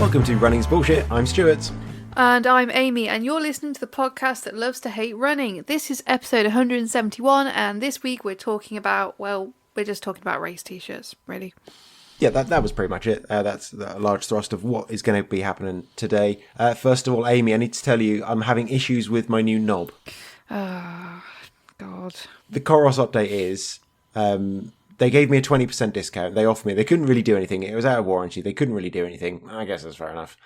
Welcome to Running's Bullshit. I'm Stewart. And I'm Amy, and you're listening to the podcast that loves to hate running. This is episode 171, and this week we're talking about, we're just talking about race t-shirts, really. Yeah, that was pretty much it. That's a large thrust of what is going to be happening today. First of all, Amy, I need to tell you, I'm having issues with my new knob. Oh, God. The Coros update is, they gave me a 20% discount. They offered me, they couldn't really do anything. It was out of warranty. They couldn't really do anything. I guess that's fair enough.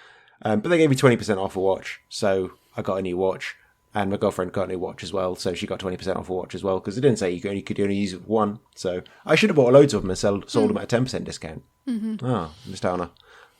But they gave me 20% off a watch. So I got a new watch. And my girlfriend got a new watch as well. So she got 20% off a watch as well. Because it didn't say you could only use one. So I should have bought loads of them and sold them at a 10% discount. Mm-hmm. Oh, missed out on an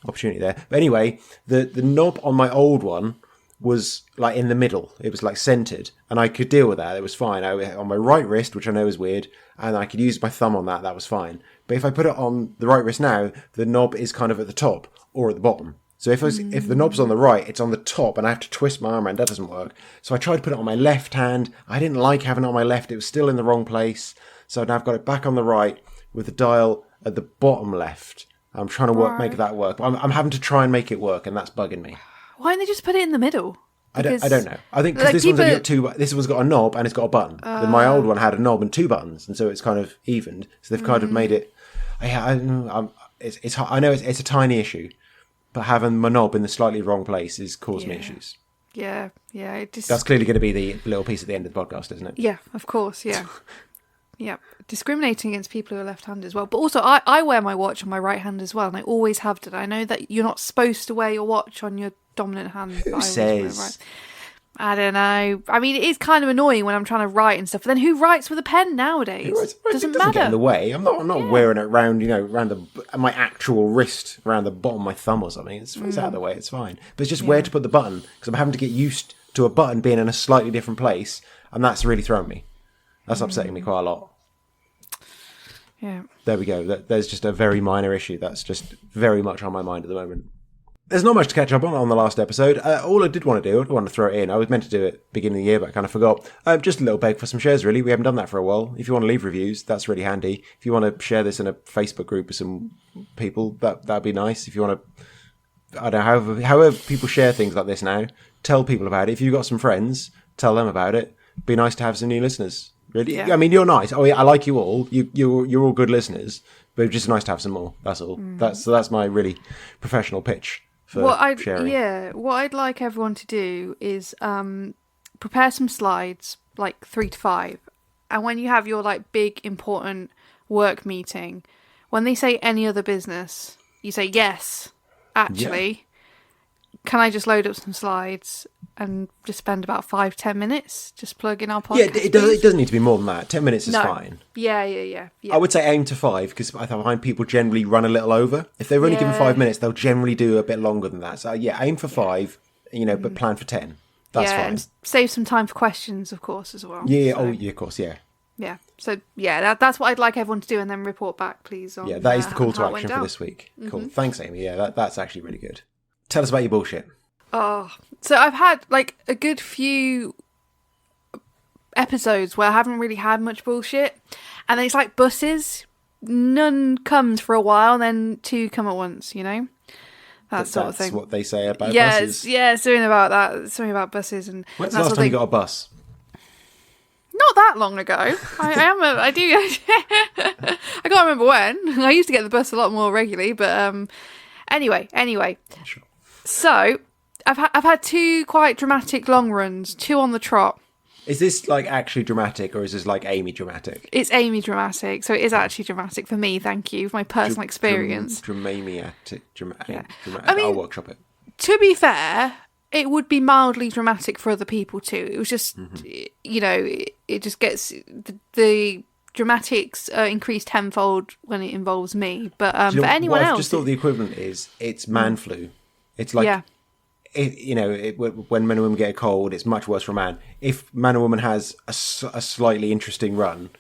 opportunity there. But anyway, the knob on my old one was like in the middle. It was like centered. And I could deal with that. It was fine. On my right wrist, which I know is weird, and I could use my thumb on that. That was fine. But if I put it on the right wrist now, the knob is kind of at the top or at the bottom. So if the knob's on the right, it's on the top, and I have to twist my arm around. That doesn't work. So I tried to put it on my left hand. I didn't like having it on my left. It was still in the wrong place. So now I've got it back on the right with the dial at the bottom left. I'm trying to make that work. I'm having to try and make it work, and that's bugging me. Why don't they just put it in the middle? I don't know. I think because this one's got a knob and it's got a button. Then my old one had a knob and two buttons, and so it's kind of evened. So they've kind of made it. I know it's a tiny issue. But having my knob in the slightly wrong place has caused me issues. Yeah. That's clearly going to be the little piece at the end of the podcast, isn't it? Yeah, of course, yeah. Yeah. Discriminating against people who are left-handed as well. But also, I wear my watch on my right hand as well, and I always have done. I know that you're not supposed to wear your watch on your dominant hand. Who says? I don't know. I mean, it is kind of annoying when I'm trying to write and stuff. But then who writes with a pen nowadays? Doesn't matter. Get in the way. I'm not wearing it around my actual wrist, around the bottom of my thumb or something. It's out of the way. It's fine. But it's just where to put the button, because I'm having to get used to a button being in a slightly different place, and that's really throwing me. That's upsetting me quite a lot. Yeah. There we go. There's just a very minor issue that's just very much on my mind at the moment. There's not much to catch up on the last episode. All I did want to do, I wanted to throw it in. I was meant to do it beginning of the year, but I kind of forgot. Just a little beg for some shares, really. We haven't done that for a while. If you want to leave reviews, that's really handy. If you want to share this in a Facebook group with some people, that'd be nice. If you want to, I don't know, however people share things like this now, tell people about it. If you've got some friends, tell them about it. It'd be nice to have some new listeners. Really, yeah. I mean, you're nice. Oh, yeah, I like you all. You're all good listeners, but it's just nice to have some more. That's all. That's my really professional pitch. What I'd like everyone to do is prepare some slides, like 3 to 5, and when you have your like big important work meeting, when they say any other business, you say yes. Actually, can I just load up some slides and just spend about 5-10 minutes just plugging our podcast? Yeah, it doesn't need to be more than that. 10 minutes is fine. Yeah. I would say aim to 5, because I find people generally run a little over. If they're only given 5 minutes, they'll generally do a bit longer than that. So aim for 5, but plan for 10. That's fine. And save some time for questions, of course, as well. Yeah, of course, yeah. Yeah, so that's what I'd like everyone to do, and then report back, please. On, that is the call to action for this week. Cool. Thanks, Amy. Yeah, that's actually really good. Tell us about your bullshit. Oh, so I've had like a good few episodes where I haven't really had much bullshit, and it's like buses. None comes for a while, then 2 come at once. That sort of thing. That's what they say about buses. Yeah, something about that. Something about buses and. When's the last time you got a bus? Not that long ago. I can't remember when. I used to get the bus a lot more regularly, but anyway. Sure. So. I've had 2 quite dramatic long runs, 2 on the trot. Is this like actually dramatic, or is this like Amy dramatic? It's Amy dramatic, so it is actually dramatic for me. Thank you for my personal experience. Dramatic. Yeah. I mean, I'll workshop it. To be fair, it would be mildly dramatic for other people too. It was just, it just gets the dramatics increased tenfold when it involves me. But for anyone else, I just thought the equivalent is it's man flu. It's like. When men and women get a cold, it's much worse for a man. If man and woman has a slightly interesting run,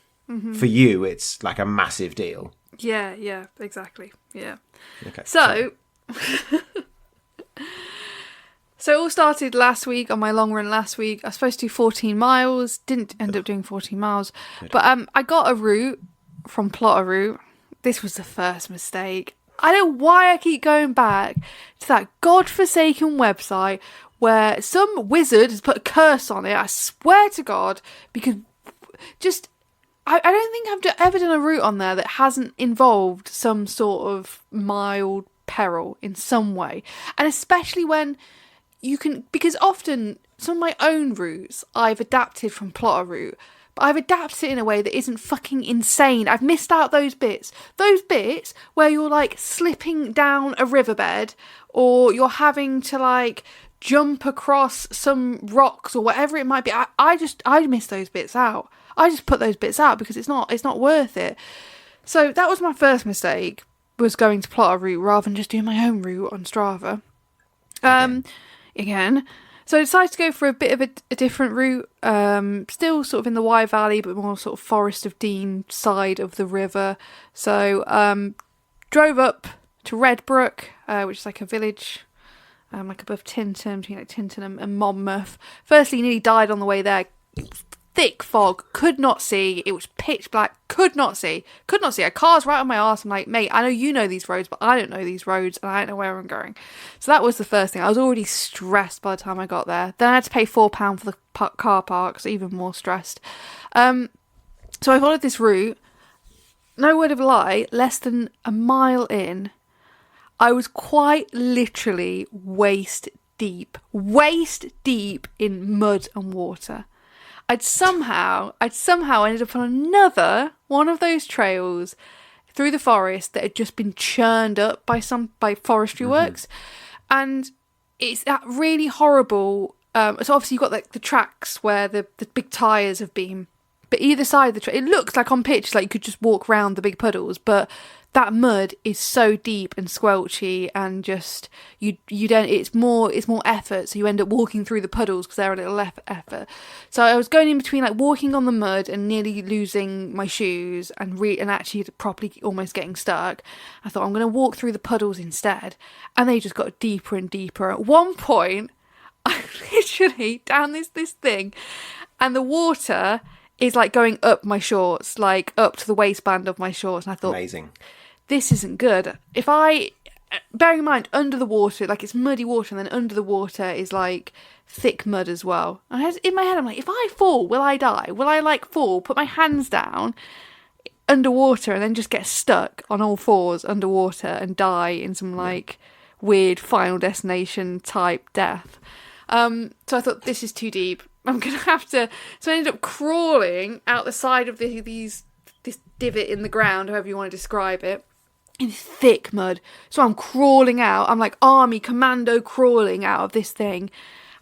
for you, it's like a massive deal. Yeah, exactly. Yeah. Okay. So it all started last week on my long run last week. I was supposed to do 14 miles, didn't end up doing 14 miles. Good. But I got a route from Plotter Route. This was the first mistake. I don't know why I keep going back to that godforsaken website where some wizard has put a curse on it. I swear to God, because just I don't think I've ever done a route on there that hasn't involved some sort of mild peril in some way, and especially when you can, because often some of my own routes I've adapted from plotter route, but I've adapted it in a way that isn't fucking insane. I've missed out those bits where you're like slipping down a riverbed, or you're having to like jump across some rocks or whatever it might be. I miss those bits out. I just put those bits out because it's not worth it. So that was my first mistake, was going to plot a route rather than just doing my own route on Strava. Again. So I decided to go for a bit of a different route, still sort of in the Wye Valley, but more sort of Forest of Dean side of the river. So drove up to Redbrook, which is like a village like above Tintern, between like Tintern and Monmouth. Firstly, nearly died on the way there. Thick fog, could not see. It was pitch black, could not see. A car's right on my arse. I'm like, mate, I know you know these roads, but I don't know these roads, and I don't know where I'm going. So that was the first thing. I was already stressed by the time I got there. Then I had to pay £4 for the car park, so even more stressed. So I followed this route. No word of a lie, less than a mile in, I was quite literally waist deep in mud and water. I'd somehow ended up on another one of those trails through the forest that had just been churned up by forestry works, and it's that really horrible. So obviously you've got like the tracks where the big tyres have been, but either side of the track, it looks like on pictures like you could just walk around the big puddles, but that mud is so deep and squelchy, and just you don't. It's more effort, so you end up walking through the puddles because they're a little effort. So I was going in between like walking on the mud and nearly losing my shoes, and actually properly almost getting stuck. I thought I'm going to walk through the puddles instead, and they just got deeper and deeper. At one point, I literally down this thing, and the water is like going up my shorts, like up to the waistband of my shorts, and I thought, amazing. This isn't good. Bearing in mind, under the water, like it's muddy water, and then under the water is like thick mud as well. And in my head, I'm like, if I fall, will I die? Will I like fall, put my hands down underwater, and then just get stuck on all fours underwater and die in some like weird Final Destination type death? So I thought, this is too deep. I'm going to have to... So I ended up crawling out the side of this divot in the ground, however you want to describe it, in thick mud. So I'm crawling out. I'm like army commando crawling out of this thing.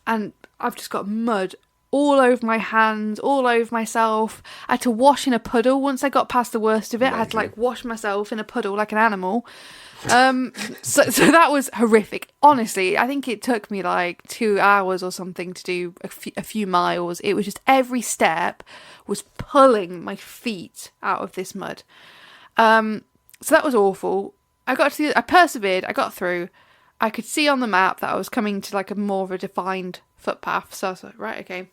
And I've just got mud all over my hands, all over myself. I had to wash in a puddle. Once I got past the worst of it, I had to like wash myself in a puddle like an animal. So that was horrific. Honestly, I think it took me like 2 hours or something to do a few miles. It was just every step was pulling my feet out of this mud. So that was awful. I persevered. I got through. I could see on the map that I was coming to like a more of a defined footpath. So I was like, right, okay.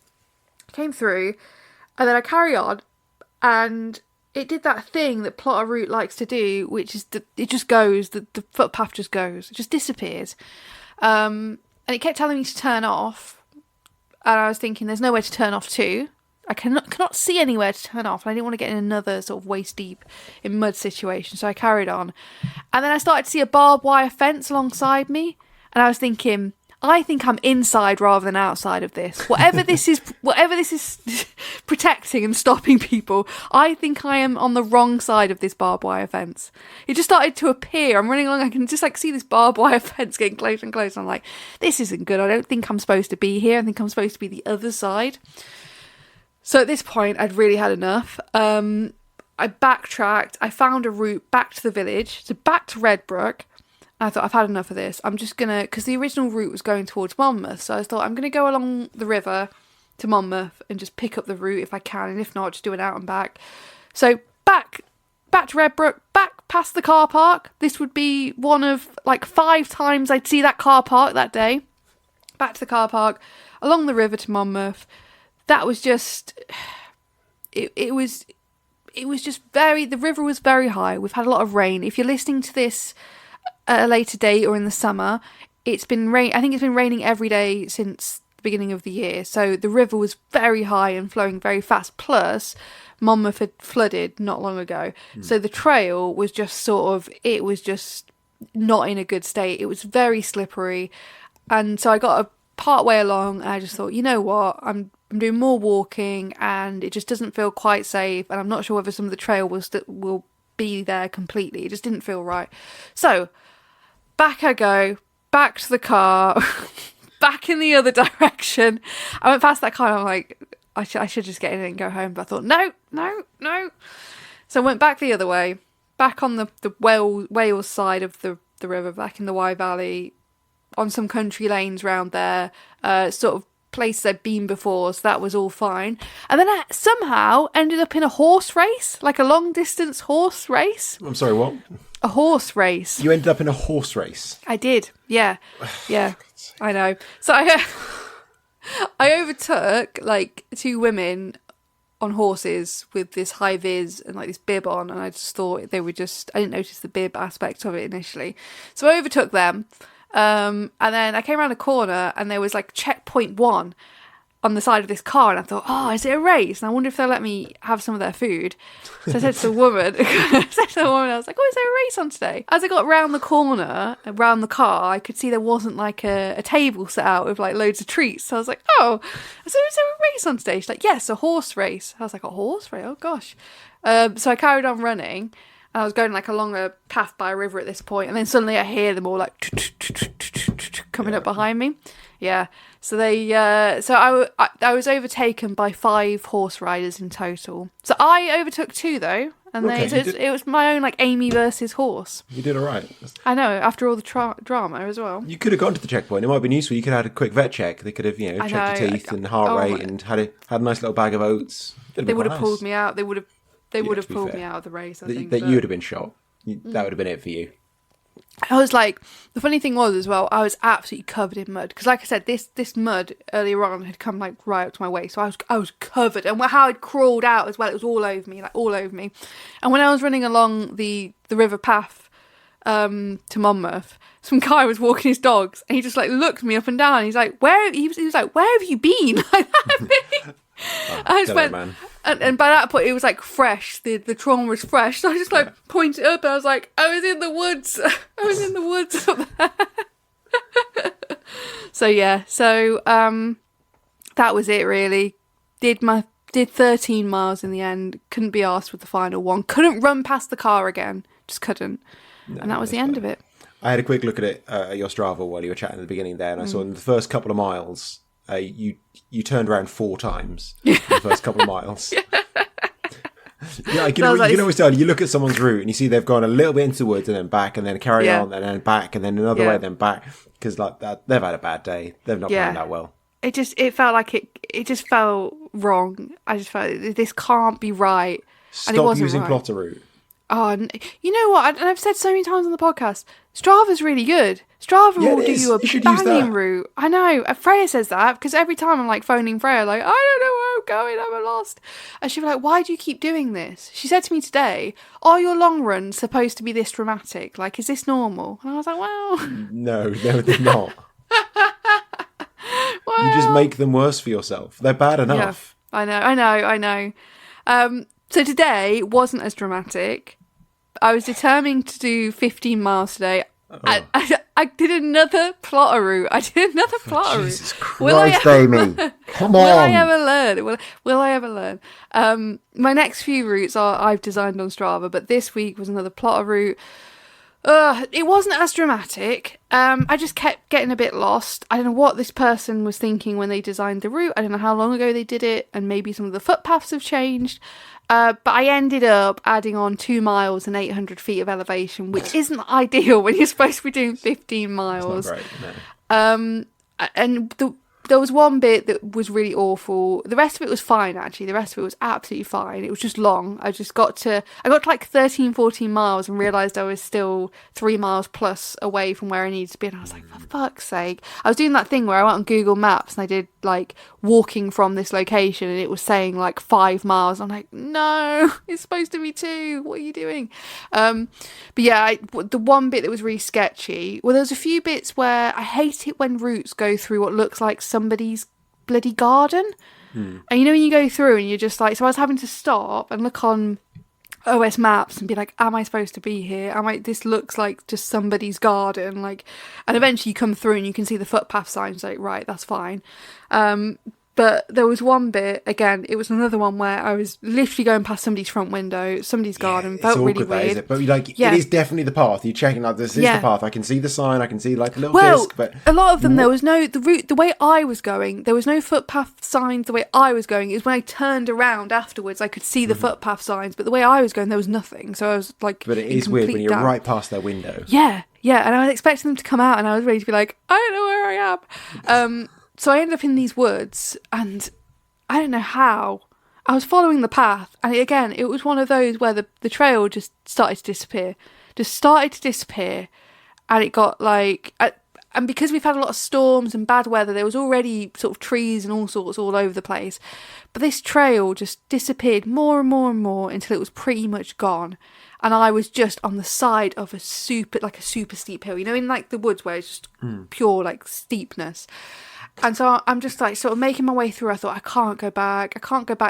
Came through, and then I carry on, and it did that thing that plotter route likes to do, which is it just goes, the footpath just goes, it just disappears. And it kept telling me to turn off, and I was thinking there's nowhere to turn off to. I cannot see anywhere to turn off, and I didn't want to get in another sort of waist deep in mud situation, so I carried on. And then I started to see a barbed wire fence alongside me, and I was thinking, I think I'm inside rather than outside of this. Whatever this is protecting and stopping people, I think I am on the wrong side of this barbed wire fence. It just started to appear. I'm running along, I can just like see this barbed wire fence getting closer and closer. I'm like, this isn't good. I don't think I'm supposed to be here. I think I'm supposed to be the other side. So at this point, I'd really had enough. I backtracked. I found a route back to the village, so back to Redbrook. I thought, I've had enough of this. I'm just going to... Because the original route was going towards Monmouth, so I thought, I'm going to go along the river to Monmouth and just pick up the route if I can, and if not, just do it out and back. So back to Redbrook, back past the car park. This would be one of, like, 5 times I'd see that car park that day. Back to the car park, along the river to Monmouth. That was just... It was just very... The river was very high. We've had a lot of rain. If you're listening to this... at a later date or in the summer. It's been I think it's been raining every day since the beginning of the year. So the river was very high and flowing very fast. Plus, Monmouth had flooded not long ago. So the trail was just it was just not in a good state. It was very slippery. And so I got a part way along and I just thought, you know what, I'm doing more walking and it just doesn't feel quite safe, and I'm not sure whether some of the trail will be there completely. It just didn't feel right. So back I go, back to the car, back in the other direction. I went past that car and I'm like, I should just get in it and go home, but I thought no. So I went back the other way, back on the Wales side of the river, back in the Wye Valley, on some country lanes round there, sort of places I'd been before, so that was all fine. And then I somehow ended up in a horse race, like a long distance horse race. I'm sorry, what? A horse race. You ended up in a horse race? I did, yeah. I know. So I overtook like two women on horses with this high vis and like this bib on, and I just thought they were just, I didn't notice the bib aspect of it initially. So I overtook them. And then I came around a corner and there was like checkpoint 1 on the side of this car, and I thought, oh, is it a race? And I wonder if they'll let me have some of their food. So I said to the woman, I was like, oh, is there a race on today? As I got round the corner, around the car, I could see there wasn't like a table set out with like loads of treats. So I was like, oh, I said, is there a race on today? She's like, yes, a horse race. I was like, a horse race? Oh gosh. So I carried on running. I was going like along a path by a river at this point, and then suddenly I hear them all like coming up behind me. Yeah. So I was overtaken by 5 horse riders in total. So I overtook 2 though, and it was my own like Amy versus horse. You did all right. I know, after all the drama as well. You could have gone to the checkpoint. It might have been useful. You could have had a quick vet check. They could have, checked your teeth and heart rate and had a nice little bag of oats. They would have pulled me out. They would have pulled me out of the race, I think. That you would have been shot. That would have been it for you. I was like, the funny thing was as well, I was absolutely covered in mud. Because like I said, this mud earlier on had come like right up to my waist. So I was covered. And how I'd crawled out as well, it was all over me, like all over me. And when I was running along the river path to Monmouth, some guy was walking his dogs and he just like looked me up and down. He's like, he was like, where have you been? Like that. I just went, and by that point it was like fresh. The trauma was fresh. So I just like pointed up and I was like, I was in the woods. I was in the woods up there. So that was it really. Did 13 miles in the end. Couldn't be arsed with the final one. Couldn't run past the car again. Just couldn't. No, and that was the end of it. I had a quick look at it at your Strava while you were chatting at the beginning there, and I saw in the first couple of miles you turned around 4 times in the first couple of miles. Yeah, you can always tell. You look at someone's route and you see they've gone a little bit into the woods and then back and then carry on and then back and then another way and then back, because like that, they've had a bad day. They've not planned that well. It felt like it just felt wrong. I just felt this can't be right. Stop using plotter route. Oh, you know what? And I've said so many times on the podcast, Strava's really good. Strava will do you a banging route. I know. Freya says that because every time I'm like phoning Freya, like, I don't know where I'm going, I'm lost. And she'll be like, why do you keep doing this? She said to me today, are your long runs supposed to be this dramatic? Like, is this normal? And I was like, well. No, they're not. You just make them worse for yourself. They're bad enough. Yeah, I know. So today wasn't as dramatic. I was determined to do 15 miles today. Oh. I did another plotter route. Jesus Christ, Amy. Come on. Will I ever learn? Will I ever learn? My next few routes I've designed on Strava, but this week was another plotter route. It wasn't as dramatic. I just kept getting a bit lost. I don't know what this person was thinking when they designed the route. I don't know how long ago they did it, and maybe some of the footpaths have changed. But I ended up adding on 2 miles and 800 feet of elevation, which isn't ideal when you're supposed to be doing 15 miles. It's not great, no. And there was one bit that was really awful. The rest of it was fine, actually. The rest of it was absolutely fine. It was just long. I got to like 13, 14 miles and realised I was still 3 miles plus away from where I needed to be. And I was like, for fuck's sake. I was doing that thing where I went on Google Maps and I did like walking from this location, and it was saying like 5 miles. I'm like, no, it's supposed to be 2. What are you doing? But yeah, the one bit that was really sketchy, well, there was a few bits where I hate it when routes go through what looks like somebody's bloody garden. And you know when you go through and you're just like, so I was having to stop and look on OS Maps and be like, am I supposed to be here? This looks like just somebody's garden, like, and eventually you come through and you can see the footpath signs, like, right, that's fine. But there was one bit, again, it was another one where I was literally going past somebody's front window, somebody's garden, felt really weird. Is it? But like, it is definitely the path. You're checking, like, this is the path. I can see the sign, I can see like a little disc, but a lot of them, there was no, the way I was going, there was no footpath signs the way I was going. It was when I turned around afterwards, I could see the footpath signs, but the way I was going, there was nothing. So I was like, but it is weird when you're right past their window. Yeah, and I was expecting them to come out and I was ready to be like, I don't know where I am. So I ended up in these woods, and I don't know how. I was following the path, and it was one of those where the trail just started to disappear. And it got like... And because we've had a lot of storms and bad weather, there was already sort of trees and all sorts all over the place. But this trail just disappeared more and more and more until it was pretty much gone. And I was just on the side of a super steep hill. You know, in like the woods where it's just pure like steepness. And so I'm just like sort of making my way through. I thought, I can't go back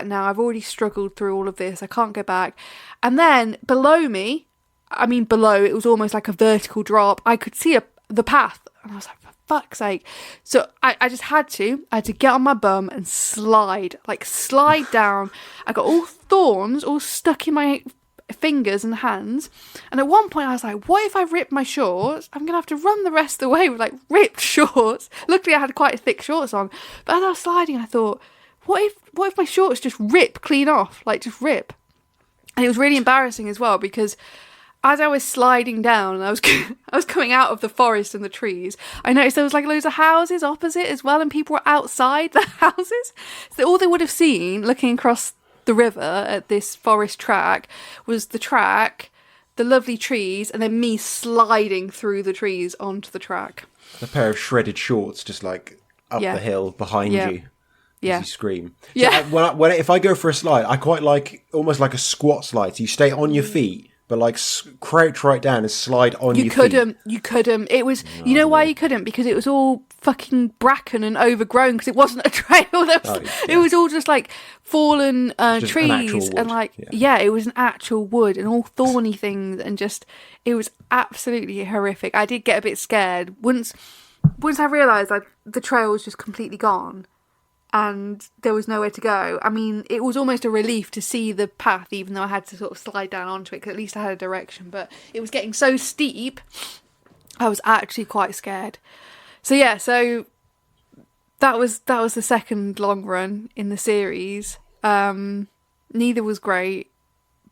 now. I've already struggled through all of this. I can't go back. And then below me, it was almost like a vertical drop. I could see the path. And I was like, for fuck's sake. So I just had to get on my bum and slide down. I got all thorns all stuck in my fingers and hands, and at one point I was like, what if I rip my shorts? I'm gonna have to run the rest of the way with like ripped shorts. Luckily I had quite thick shorts on, but as I was sliding I thought, what if my shorts just rip clean off, like just rip? And it was really embarrassing as well, because as I was sliding down and I was coming out of the forest and the trees, I noticed there was like loads of houses opposite as well, and people were outside the houses, so all they would have seen looking across the river at this forest track was the track, the lovely trees, and then me sliding through the trees onto the track. A pair of shredded shorts just like up the hill behind you as you scream. Yeah. So if I go for a slide, I quite like almost like a squat slide. So you stay on your feet, but like crouch right down and slide on your feet. You couldn't. It was, you know why you couldn't? Because it was all fucking bracken and overgrown, because it wasn't a trail. It was all just like fallen trees and like, it was an actual wood and all thorny things, and just, it was absolutely horrific. I did get a bit scared once I realised that the trail was just completely gone and there was nowhere to go. I mean, it was almost a relief to see the path, even though I had to sort of slide down onto it, because at least I had a direction. But it was getting so steep, I was actually quite scared. So yeah, that was the second long run in the series. Neither was great.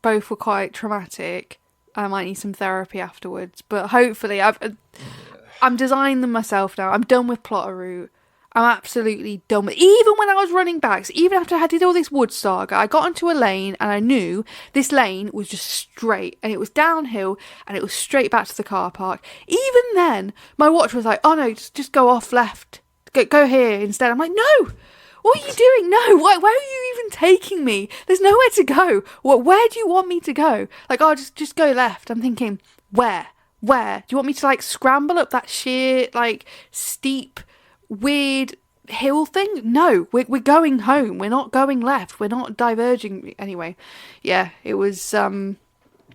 Both were quite traumatic. I might need some therapy afterwards, but hopefully I'm designing them myself now. I'm done with plot a route. I'm absolutely done with it. Even when I was running back, so even after I did all this wood saga, I got onto a lane and I knew this lane was just straight, and it was downhill and it was straight back to the car park. Even then, my watch was like, oh no, just go off left. Go here instead. I'm like, no! What are you doing? No, where are you even taking me? There's nowhere to go. Where do you want me to go? Like, oh, just go left. I'm thinking, where? Do you want me to like scramble up that sheer, like, steep, weird hill thing? No, we're going home. We're not going left. We're not diverging. Anyway, yeah, it was a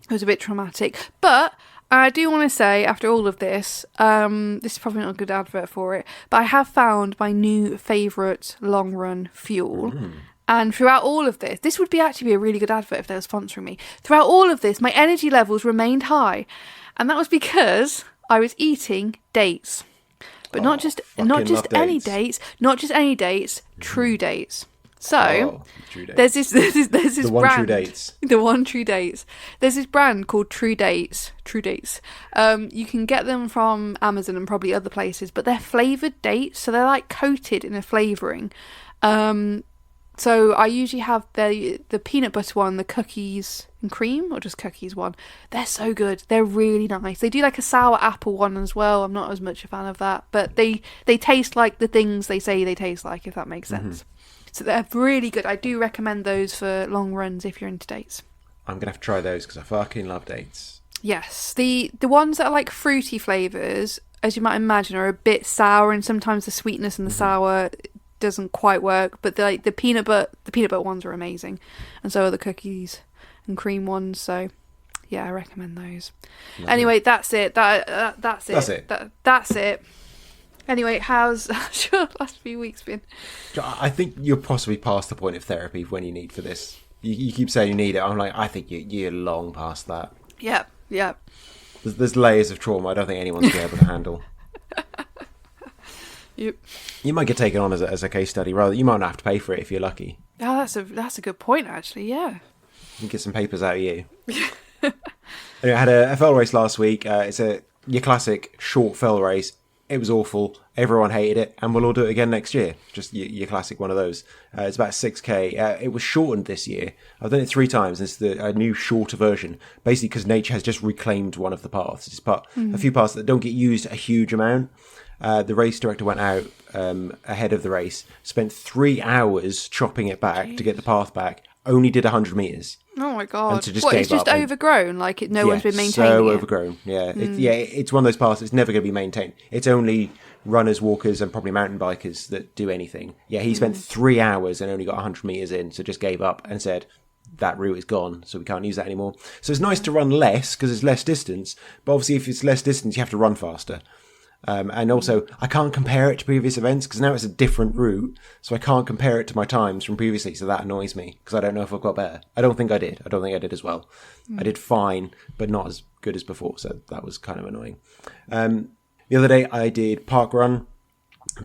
bit traumatic. But I do want to say, after all of this, this is probably not a good advert for it, but I have found my new favourite long run fuel. And throughout all of this would actually be a really good advert if they were sponsoring me. Throughout all of this, my energy levels remained high, and that was because I was eating dates. But not just any dates, true dates. So there's this the one brand, true dates. The one true dates. There's this brand called True Dates. You can get them from Amazon and probably other places, but they're flavoured dates, so they're like coated in a flavouring. So I usually have the peanut butter one, the cookies and cream, or just cookies one. They're so good. They're really nice. They do like a sour apple one as well. I'm not as much a fan of that, but they taste like the things they say they taste like, if that makes sense. So they're really good. I do recommend those for long runs if you're into dates. I'm going to have to try those because I fucking love dates. Yes. The ones that are like fruity flavours, as you might imagine, are a bit sour, and sometimes the sweetness and the sour doesn't quite work. But the peanut butter ones are amazing, and so are the cookies and cream ones. So yeah, I recommend those. Lovely. Anyway, that's it. That's it. That's it. Anyway, how's your last few weeks been? I think you're possibly past the point of therapy when you need for this. You keep saying you need it. I'm like, I think you're long past that. Yep. There's layers of trauma I don't think anyone's going to be able to handle. Yep. You might get taken on as a case study. Rather, you might not have to pay for it if you're lucky. Oh, that's a good point, actually. Yeah. You can get some papers out of you. Anyway, I had a fell race last week. It's your classic short fell race. It was awful. Everyone hated it, and we'll all do it again next year. Just your classic one of those. It's about 6K. It was shortened this year. I've done it 3 times. It's a new shorter version, basically because nature has just reclaimed one of the paths. It's a few paths that don't get used a huge amount. The race director went out ahead of the race, spent 3 hours chopping it back to get the path back, only did 100 metres. Oh my god! And so just it's just overgrown. Like no one's been maintaining so it. overgrown. Yeah, it's one of those paths that's never going to be maintained. It's only runners, walkers, and probably mountain bikers that do anything. Yeah, he spent 3 hours and only got 100 metres in, so just gave up and said that route is gone, so we can't use that anymore. So it's nice to run less because it's less distance, but obviously if it's less distance, you have to run faster. And also, I can't compare it to previous events because now it's a different route, so I can't compare it to my times from previously, so that annoys me because I don't know if I've got better. I don't think I did. I don't think I did as well. I did fine, but not as good as before, so that was kind of annoying. The other day, I did park run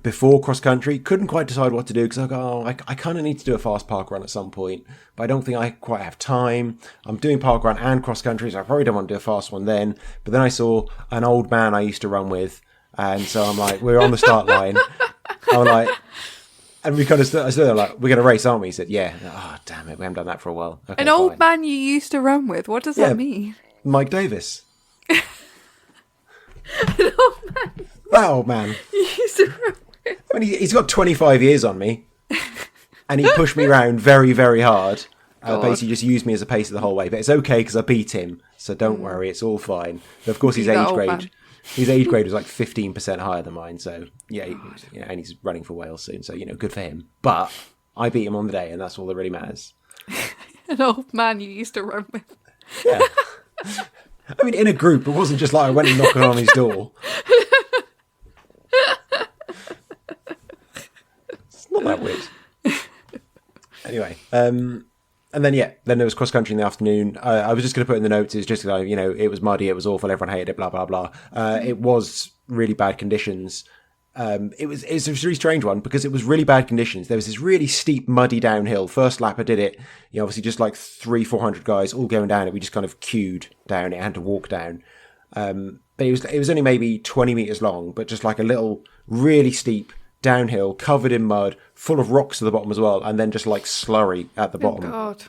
before cross country. Couldn't quite decide what to do because I go, I kind of need to do a fast park run at some point, but I don't think I quite have time. I'm doing park run and cross country, so I probably don't want to do a fast one then. But then I saw an old man I used to run with. And so I'm like, we're on the start line. I'm like, and we kind of stood there like, we're going to race, aren't we? He said, yeah. Oh, damn it. We haven't done that for a while. Okay, an old man you used to run with? What does that mean? Mike Davis. An old man? That old man. You used to run with? I mean, he's got 25 years on me. And he pushed me around very, very hard. Basically just used me as a pacer the whole way. But it's okay because I beat him. So don't worry. It's all fine. But of course, his age grade... Man. His age grade was like 15% higher than mine, so and he's running for Wales soon, so good for him. But I beat him on the day, and that's all that really matters. An old man you used to run with. Yeah. I mean, in a group, it wasn't just like I went and knocked on his door. It's not that weird. Anyway, and then then there was cross country in the afternoon. I was just going to put in the notes. It's just like it was muddy, it was awful, everyone hated it, blah blah blah. It was really bad conditions. It's a really strange one because it was really bad conditions. There was this really steep, muddy downhill. First lap I did it, obviously just like 300-400 guys all going down it. We just kind of queued down it, had to walk down. But it was only maybe 20 meters long, but just like a little really steep downhill, covered in mud, full of rocks at the bottom as well, and then just like slurry at the bottom. Oh God.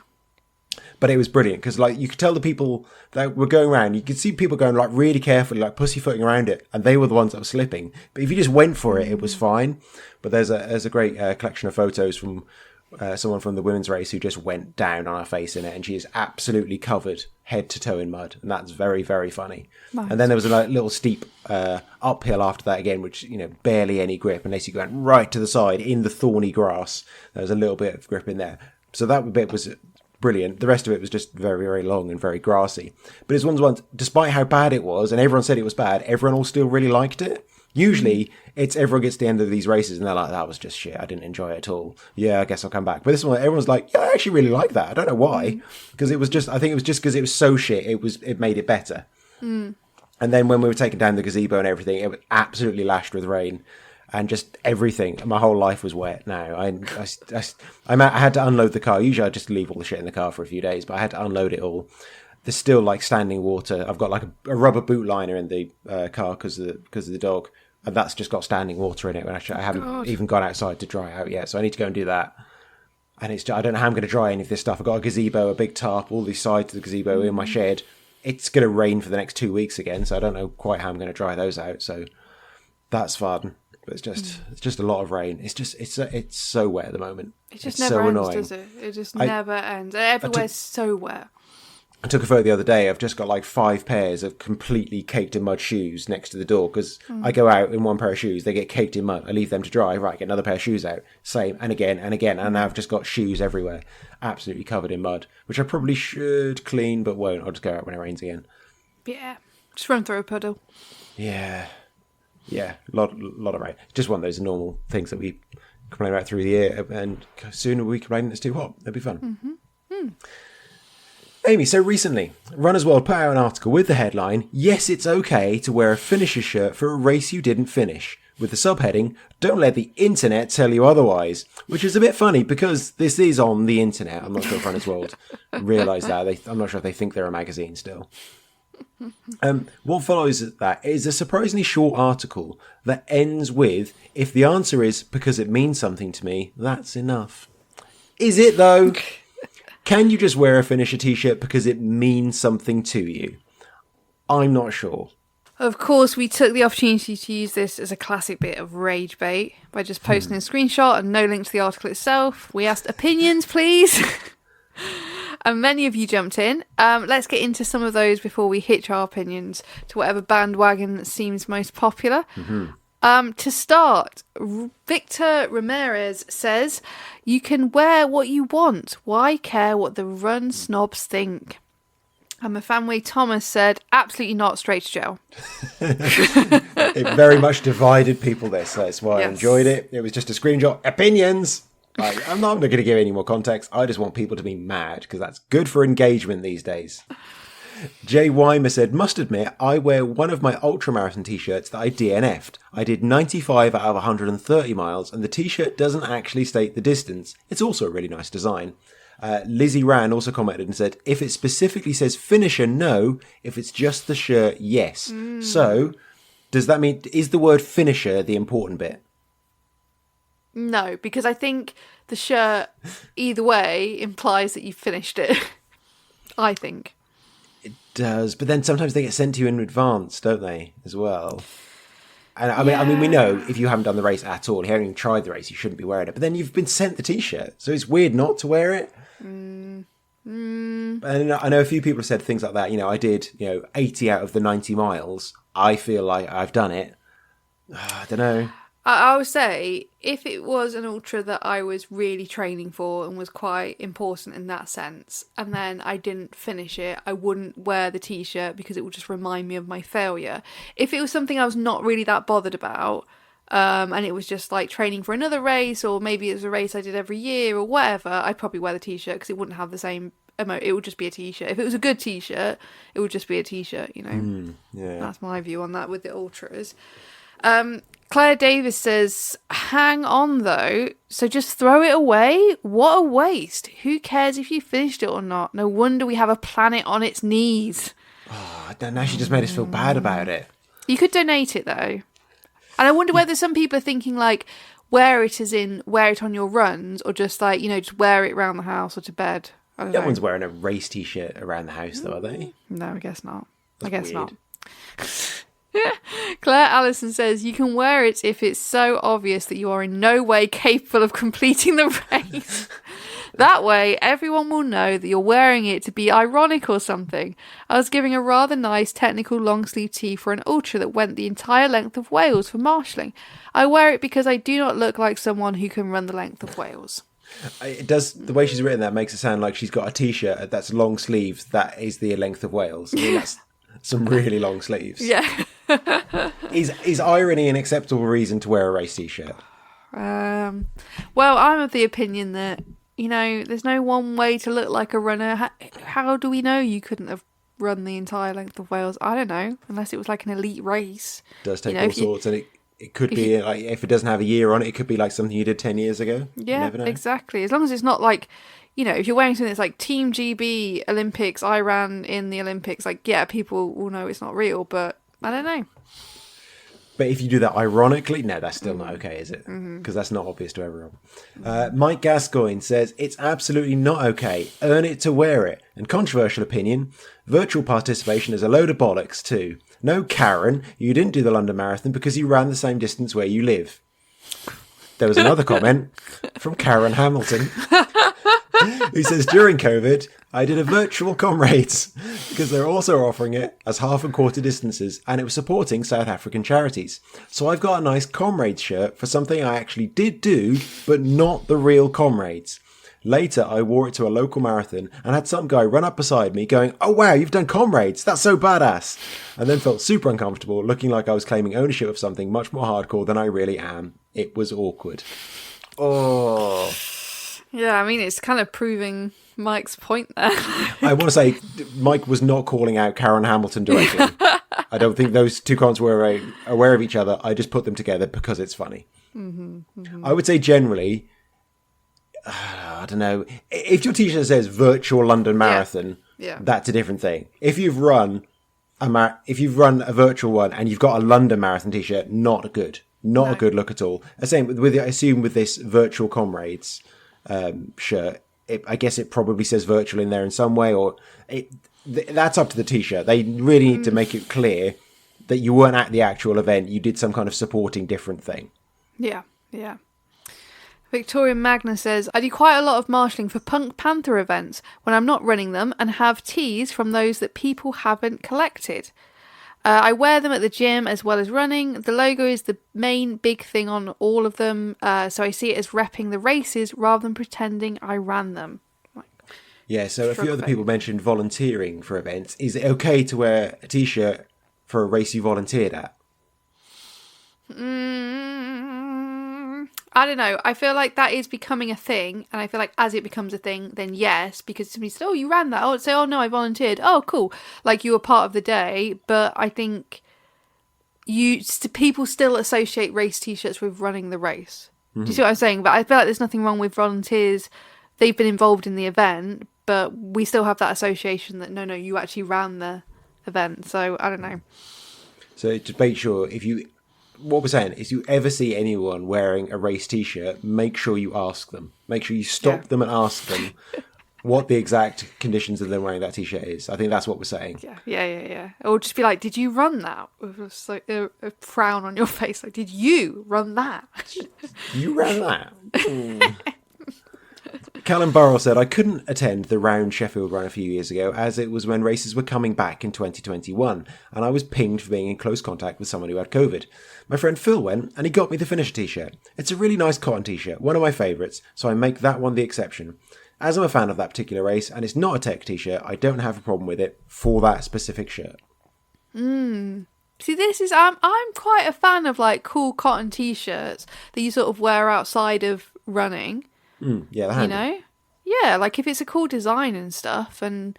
But it was brilliant because like you could tell the people that were going around, you could see people going like really carefully, like pussyfooting around it, and they were the ones that were slipping. But if you just went for it, it was fine. But there's a great collection of photos from someone from the women's race who just went down on her face in it, and she is absolutely covered head to toe in mud, and that's very, very funny. Nice. And then there was a little steep uphill after that again, which barely any grip unless you went right to the side in the thorny grass. There was a little bit of grip in there, so that bit was brilliant. The rest of it was just very, very long and very grassy. But it's one of the ones, despite how bad it was, and everyone said it was bad, everyone all still really liked it. Usually, it's everyone gets to the end of these races and they're like, that was just shit. I didn't enjoy it at all. Yeah, I guess I'll come back. But this one, everyone's like, yeah, I actually really like that. I don't know why. Because I think it was just because it was so shit, it made it better. And then when we were taking down the gazebo and everything, it was absolutely lashed with rain. And just everything, my whole life was wet now. I had to unload the car. Usually I just leave all the shit in the car for a few days, but I had to unload it all. There's still like standing water. I've got like a rubber boot liner in the car because of the dog. And that's just got standing water in it. When I haven't even gone outside to dry out yet. So I need to go and do that. And I don't know how I'm going to dry any of this stuff. I've got a gazebo, a big tarp, all these sides of the gazebo in my shed. It's going to rain for the next 2 weeks again, so I don't know quite how I'm going to dry those out. So that's fun. But it's just a lot of rain. It's so wet at the moment. It just it's never so ends, annoying. does it? It just never ends. Everywhere's so wet. I took a photo the other day. I've just got like 5 pairs of completely caked in mud shoes next to the door because I go out in one pair of shoes, they get caked in mud. I leave them to dry. Right, get another pair of shoes out. Same, and again, and again. And now I've just got shoes everywhere, absolutely covered in mud, which I probably should clean, but won't. I'll just go out when it rains again. Yeah, just run through a puddle. Yeah, a lot of rain. Just one of those normal things that we complain about through the year, and sooner we complain it's too hot. It'll be fun. Amy, so recently, Runner's World put out an article with the headline, "Yes, it's okay to wear a finisher shirt for a race you didn't finish," with the subheading, "Don't let the internet tell you otherwise," which is a bit funny because this is on the internet. I'm not sure if Runner's World realise that. I'm not sure if they think they're a magazine still. What follows that is a surprisingly short article that ends with, "If the answer is because it means something to me, that's enough." Is it though? Can you just wear a finisher t-shirt because it means something to you? I'm not sure. Of course, we took the opportunity to use this as a classic bit of rage bait by just posting a screenshot and no link to the article itself. We asked opinions, please. And many of you jumped in. Let's get into some of those before we hitch our opinions to whatever bandwagon seems most popular. To start, Victor Ramirez says, "You can wear what you want. Why care what the run snobs think?" And my family Thomas said, "Absolutely not, straight to jail." It very much divided people this. That's why I enjoyed it. It was just a screenshot. Opinions. I'm not going to give any more context. I just want people to be mad because that's good for engagement these days. Jay Weimer said, "Must admit, I wear one of my ultramarathon t-shirts that I DNF'd. I did 95 out of 130 miles, and the t-shirt doesn't actually state the distance. It's also a really nice design." Lizzie Ran also commented and said, "If it specifically says finisher, no. If it's just the shirt, yes." So, does that mean, is the word finisher the important bit? No, because I think the shirt, either way, implies that you've finished it. I think. It does, but then sometimes they get sent to you in advance, don't they, as well? And I mean, we know if you haven't done the race at all, you haven't even tried the race, you shouldn't be wearing it. But then you've been sent the t-shirt, so it's weird not to wear it. And I know a few people have said things like that. I did, 80 out of the 90 miles. I feel like I've done it. I don't know. I would say if it was an ultra that I was really training for and was quite important in that sense, and then I didn't finish it, I wouldn't wear the t-shirt because it would just remind me of my failure. If it was something I was not really that bothered about, and it was just like training for another race, or maybe it was a race I did every year or whatever, I'd probably wear the t-shirt because it wouldn't have the same it would just be a t-shirt. If it was a good t-shirt, it would just be a t-shirt, That's my view on that with the ultras. Claire Davis says, "Hang on though, so just throw it away? What a waste. Who cares if you finished it or not? No wonder we have a planet on its knees." Oh, now she just made us feel bad about it. You could donate it though. And I wonder whether some people are thinking like, wear it as in wear it on your runs, or just like, just wear it around the house or to bed. I don't know. No one's wearing a race t-shirt around the house though, are they? No, I guess not. That's I guess weird. not. Claire Allison says, "You can wear it if it's so obvious that you are in no way capable of completing the race. That way, everyone will know that you're wearing it to be ironic or something. I was giving a rather nice technical long sleeve tee for an ultra that went the entire length of Wales for marshalling. I wear it because I do not look like someone who can run the length of Wales." It does. The way she's written that makes it sound like she's got a t-shirt that's long sleeves that is the length of Wales. I mean, that's some really long sleeves. Yeah. Is irony an acceptable reason to wear a race t-shirt? Well, I'm of the opinion that, there's no one way to look like a runner. How do we know you couldn't have run the entire length of Wales? I don't know, unless it was like an elite race. It does take all sorts, and it could be like, if it doesn't have a year on it, it could be like something you did 10 years ago. Yeah, you never know. Exactly. As long as it's not like, if you're wearing something that's like Team GB Olympics, I ran in the Olympics, like, yeah, people will know it's not real, but I don't know. But if you do that ironically, no, that's still not okay, is it? Because that's not obvious to everyone. Mike Gascoigne says, it's absolutely not okay. Earn it to wear it. And controversial opinion, virtual participation is a load of bollocks too. No, Karen, you didn't do the London Marathon because you ran the same distance where you live. There was another comment from Karen Hamilton, who says, during COVID, I did a virtual Comrades because they're also offering it as half and quarter distances and it was supporting South African charities. So I've got a nice Comrades shirt for something I actually did do, but not the real Comrades. Later, I wore it to a local marathon and had some guy run up beside me going, oh wow, you've done Comrades, that's so badass. And then felt super uncomfortable, looking like I was claiming ownership of something much more hardcore than I really am. It was awkward. Oh. Yeah, I mean, it's kind of proving Mike's point there. I want to say Mike was not calling out Karen Hamilton directly. I don't think those two comments were aware of each other. I just put them together because it's funny. I would say generally, I don't know, if your t-shirt says virtual London Marathon, that's a different thing. If you've run a virtual one and you've got a London Marathon t-shirt, not good. Not a good look at all. Same with, I assume with this virtual Comrades shirt, I guess it probably says virtual in there in some way, or that's up to the t-shirt. They really need to make it clear that you weren't at the actual event. You did some kind of supporting different thing. Yeah. Victoria Magna says, I do quite a lot of marshalling for Punk Panther events when I'm not running them and have tees from those that people haven't collected. I wear them at the gym as well as running. The logo is the main big thing on all of them, so I see it as repping the races rather than pretending I ran them. So a few other people mentioned volunteering for events. Is it okay to wear a t-shirt for a race you volunteered at? I don't know. I feel like that is becoming a thing, and I feel like as it becomes a thing, then yes, because somebody said, oh, you ran that. Oh, say, oh, no, I volunteered. Oh, cool. Like, you were part of the day, but I think people still associate race t-shirts with running the race. Do you see what I'm saying? But I feel like there's nothing wrong with volunteers. They've been involved in the event, but we still have that association that, no, you actually ran the event. So, I don't know. So, to make sure, what we're saying is, you ever see anyone wearing a race t-shirt, make sure you ask them. Make sure you stop them and ask them what the exact conditions of them wearing that t-shirt is. I think that's what we're saying. Yeah. Or just be like, did you run that? With like a frown on your face. Like, did you run that? You ran that? Callum Burrell said, I couldn't attend the round Sheffield run a few years ago as it was when races were coming back in 2021 and I was pinged for being in close contact with someone who had COVID. My friend Phil went and he got me the finisher t-shirt. It's a really nice cotton t-shirt, one of my favourites, so I make that one the exception. As I'm a fan of that particular race and it's not a tech t-shirt, I don't have a problem with it for that specific shirt. See, this is, I'm quite a fan of like cool cotton t-shirts that you sort of wear outside of running. Yeah, you know, like if it's a cool design and stuff, and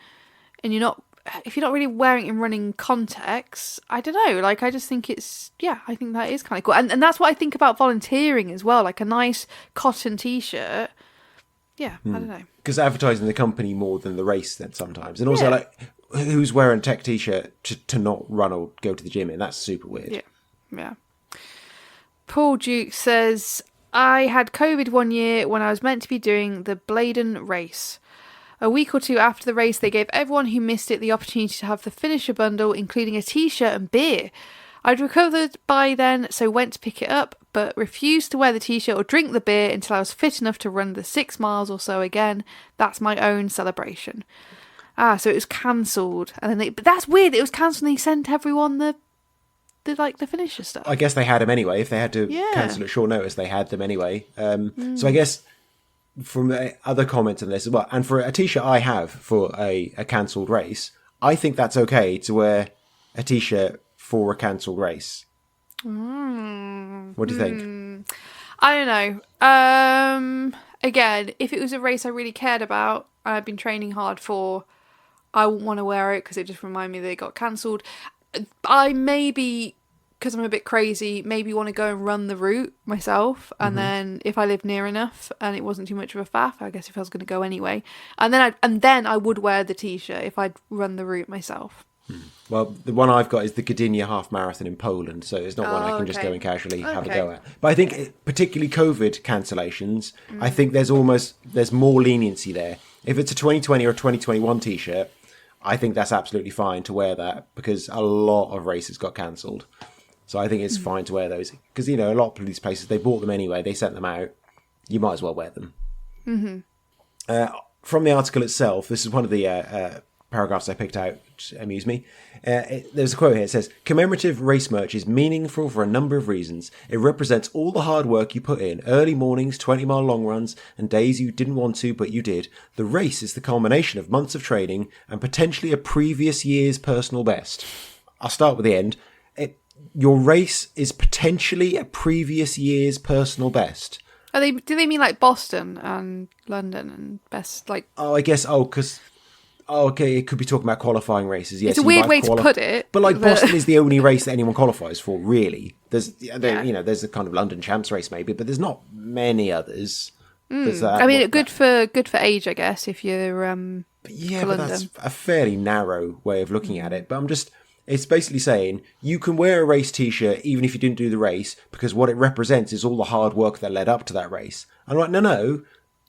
if you're not really wearing it in running context, I don't know. Like I just think I think that is kind of cool, and that's what I think about volunteering as well. Like a nice cotton t-shirt. Yeah, I don't know. Because advertising the company more than the race, then sometimes, and also like who's wearing a tech t-shirt to not run or go to the gym in? That's super weird. Yeah. Paul Duke says, I had COVID one year when I was meant to be doing the Bladen race. A week or two after the race, they gave everyone who missed it the opportunity to have the finisher bundle, including a t-shirt and beer. I'd recovered by then, so went to pick it up, but refused to wear the t-shirt or drink the beer until I was fit enough to run the 6 miles or so again. That's my own celebration. So it was cancelled. And then but that's weird. It was cancelled and they sent everyone the finisher stuff. I guess they had them anyway. If they had to cancel at short notice, they had them anyway. So I guess from other comments on this as well, and for a t-shirt I have for a cancelled race, I think that's okay to wear a t-shirt for a cancelled race. What do you think? I don't know. Again, if it was a race I really cared about and I'd been training hard for, I wouldn't want to wear it because it just reminded me that it got cancelled. I maybe, because I'm a bit crazy, maybe want to go and run the route myself, and then if I live near enough and it wasn't too much of a faff, I guess if I was going to go anyway, and then I would wear the t-shirt if I'd run the route myself. Well, the one I've got is the Gdynia Half Marathon in Poland, so it's not one I can just go and casually have a go at. But I think, particularly COVID cancellations, I think there's more leniency there. If it's a 2020 or a 2021 T-shirt, I think that's absolutely fine to wear that because a lot of races got cancelled. So I think it's fine to wear those because, a lot of these places, they bought them anyway, they sent them out. You might as well wear them. Mm-hmm. From the article itself, this is one of the paragraphs I picked out to amuse me. There's a quote here. It says, commemorative race merch is meaningful for a number of reasons. It represents all the hard work you put in, early mornings, 20-mile long runs, and days you didn't want to, but you did. The race is the culmination of months of training and potentially a previous year's personal best. I'll start with the end. Your race is potentially a previous year's personal best. Do they mean like Boston and London and best like? Oh, I guess. Okay, it could be talking about qualifying races. Yes, it's a weird way to put it. But Boston is the only race that anyone qualifies for, really. There's a kind of London Champs race maybe, but there's not many others. Good for age, I guess, if you're but that's a fairly narrow way of looking at it. But it's basically saying you can wear a race T-shirt even if you didn't do the race because what it represents is all the hard work that led up to that race. I'm like, no.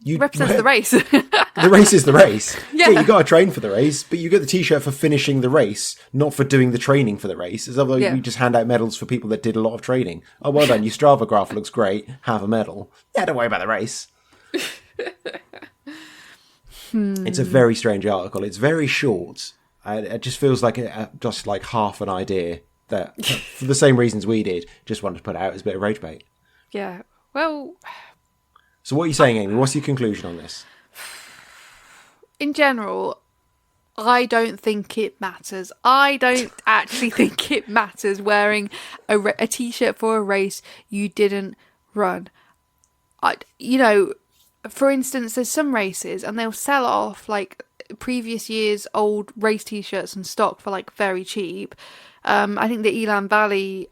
Represents the race. The race is the race. Yeah, you got to train for the race, but you get the T-shirt for finishing the race, not for doing the training for the race. As although we just hand out medals for people that did a lot of training. Oh, well done. Your Strava graph looks great. Have a medal. Yeah, don't worry about the race. It's a very strange article. It's very short. It just feels like just like half an idea that, for the same reasons we did, just wanted to put out as a bit of rage bait. Yeah. Well. So what are you saying, Amy? What's your conclusion on this? In general, I don't think it matters. I don't actually think it matters wearing a T-shirt for a race you didn't run. For instance, there's some races and they'll sell off like previous year's old race T-shirts and stock for like very cheap. I think the Elan Valley,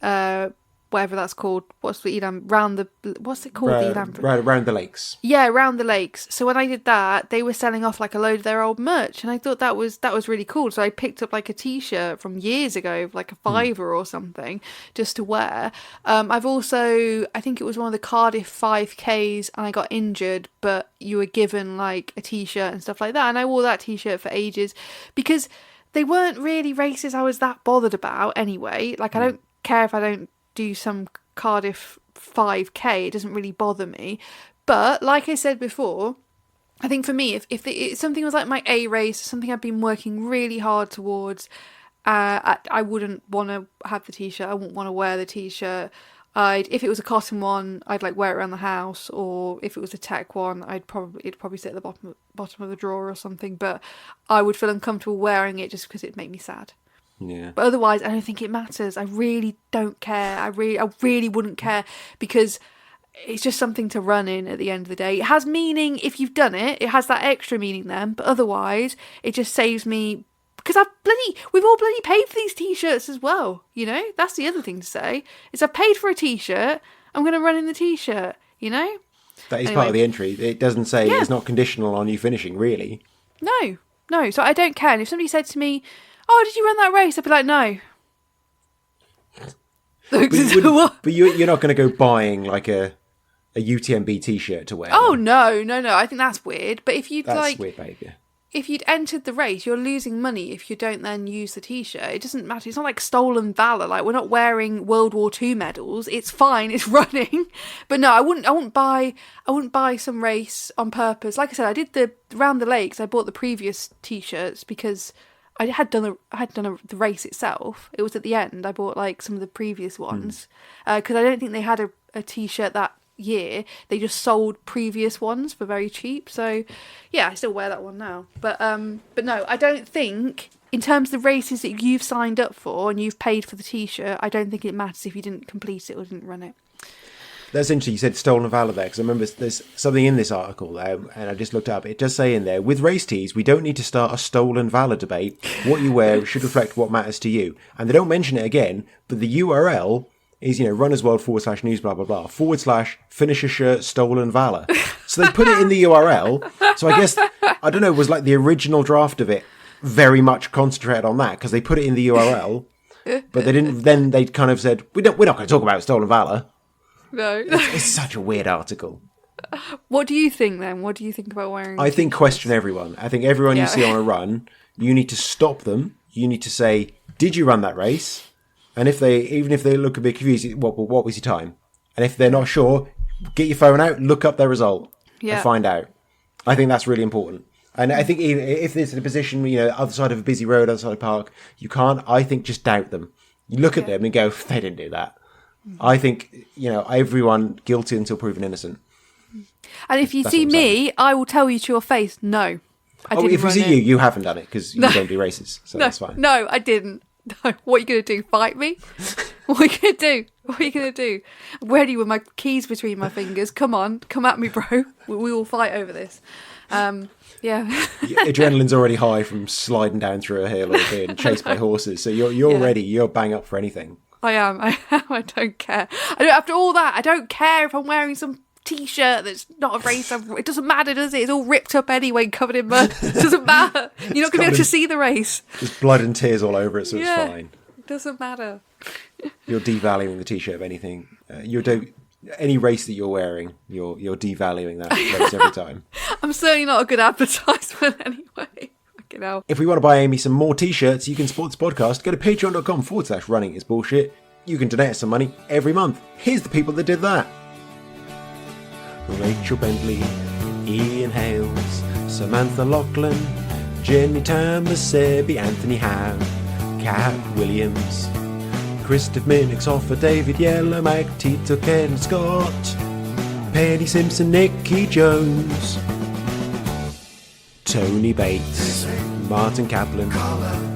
whatever that's called, what's it called? Round the Lakes. Yeah, round the lakes. So when I did that, they were selling off like a load of their old merch, and I thought that was really cool. So I picked up like a T-shirt from years ago, like a £5 or something, just to wear. I've also, I think it was one of the Cardiff 5Ks, and I got injured, but you were given like a T-shirt and stuff like that, and I wore that T-shirt for ages because they weren't really races I was that bothered about anyway. Like I don't care if I don't do some Cardiff 5K, it doesn't really bother me. But like I said before, I think for me, if something was like my A race, something I've been working really hard towards, I wouldn't want to have the T-shirt. I wouldn't want to wear the T-shirt. If it was a cotton one, I'd like wear it around the house, or if it was a tech one, it'd probably sit at the bottom of the drawer or something. But I would feel uncomfortable wearing it just because it'd make me sad. Yeah. But otherwise, I don't think it matters. I really don't care. I really wouldn't care because it's just something to run in at the end of the day. It has meaning if you've done it. It has that extra meaning then. But otherwise, it just saves me because we've all bloody paid for these T-shirts as well. That's the other thing to say is I've paid for a T-shirt. I'm going to run in the T-shirt. That is part of the entry. It doesn't say it's not conditional on you finishing. Really. No. So I don't care. And if somebody said to me, "Oh, did you run that race?" I'd be like, "No." But you're not going to go buying like a UTMB T-shirt to wear. Oh no! I think that's weird. But if that's weird behaviour. If you'd entered the race, you're losing money if you don't then use the T-shirt. It doesn't matter. It's not like stolen valor. Like we're not wearing World War II medals. It's fine. It's running. But no, I wouldn't buy some race on purpose. Like I said, I did the round the lakes. I bought the previous T-shirts because I had done the race itself. It was at the end. I bought like some of the previous ones because I don't think they had a T-shirt that year. They just sold previous ones for very cheap. So yeah, I still wear that one now. But no, I don't think in terms of the races that you've signed up for and you've paid for the T-shirt, I don't think it matters if you didn't complete it or didn't run it. That's interesting. You said stolen valor there, because I remember there's something in this article there, and I just looked up. It does say in there, with race tees, we don't need to start a stolen valor debate. What you wear should reflect what matters to you. And they don't mention it again, but the URL is, runnersworld/news, blah, blah, blah, / finish a shirt, stolen valor. So they put it in the URL. So I guess, I don't know, it was like the original draft of it very much concentrated on that because they put it in the URL, but they didn't. Then they kind of said, we're not going to talk about stolen valor. No. It's such a weird article. What do you think then? What do you think about wearing? I think question everyone. I think everyone you see on a run, you need to stop them. You need to say, did you run that race? And even if they look a bit confused, what was your time? And if they're not sure, get your phone out, look up their result, and find out. I think that's really important. And I think even if there's a position, other side of a busy road, other side of a park, you can't, I think, just doubt them. You look at them and go, they didn't do that. I think, everyone guilty until proven innocent. And if you see me, I will tell you to your face, no. If we see you haven't done it because you don't do races. So that's fine. No, I didn't. No. What are you going to do? Fight me? What are you going to do? What are you going to do? I'm ready with my keys between my fingers. Come on. Come at me, bro. We will fight over this. Adrenaline's already high from sliding down through a hill or being chased by horses. So you're ready. You're bang up for anything. I am. I don't care. After all that, I don't care if I'm wearing some T-shirt that's not a race. It doesn't matter, does it? It's all ripped up anyway, covered in mud. It doesn't matter. You're not going to be able to see the race. There's blood and tears all over it, so it's fine. It doesn't matter. You're devaluing the T-shirt of anything. Any race that you're wearing, you're devaluing that race every time. I'm certainly not a good advertisement anyway. Fucking hell. If we want to buy Amy some more T-shirts, you can support this podcast. Go to patreon.com/runningisbullshit. You can donate us some money every month. Here's the people that did that. Rachel Bentley, Ian Hales, Samantha Lachlan, Jenny Thomas, Sebi, Anthony Howe, Kat Williams, Christopher Minix, Offer, David Yellow, Mike, Tito, Ken Scott, Penny Simpson, Nicky Jones, Tony Bates, Martin Kaplan,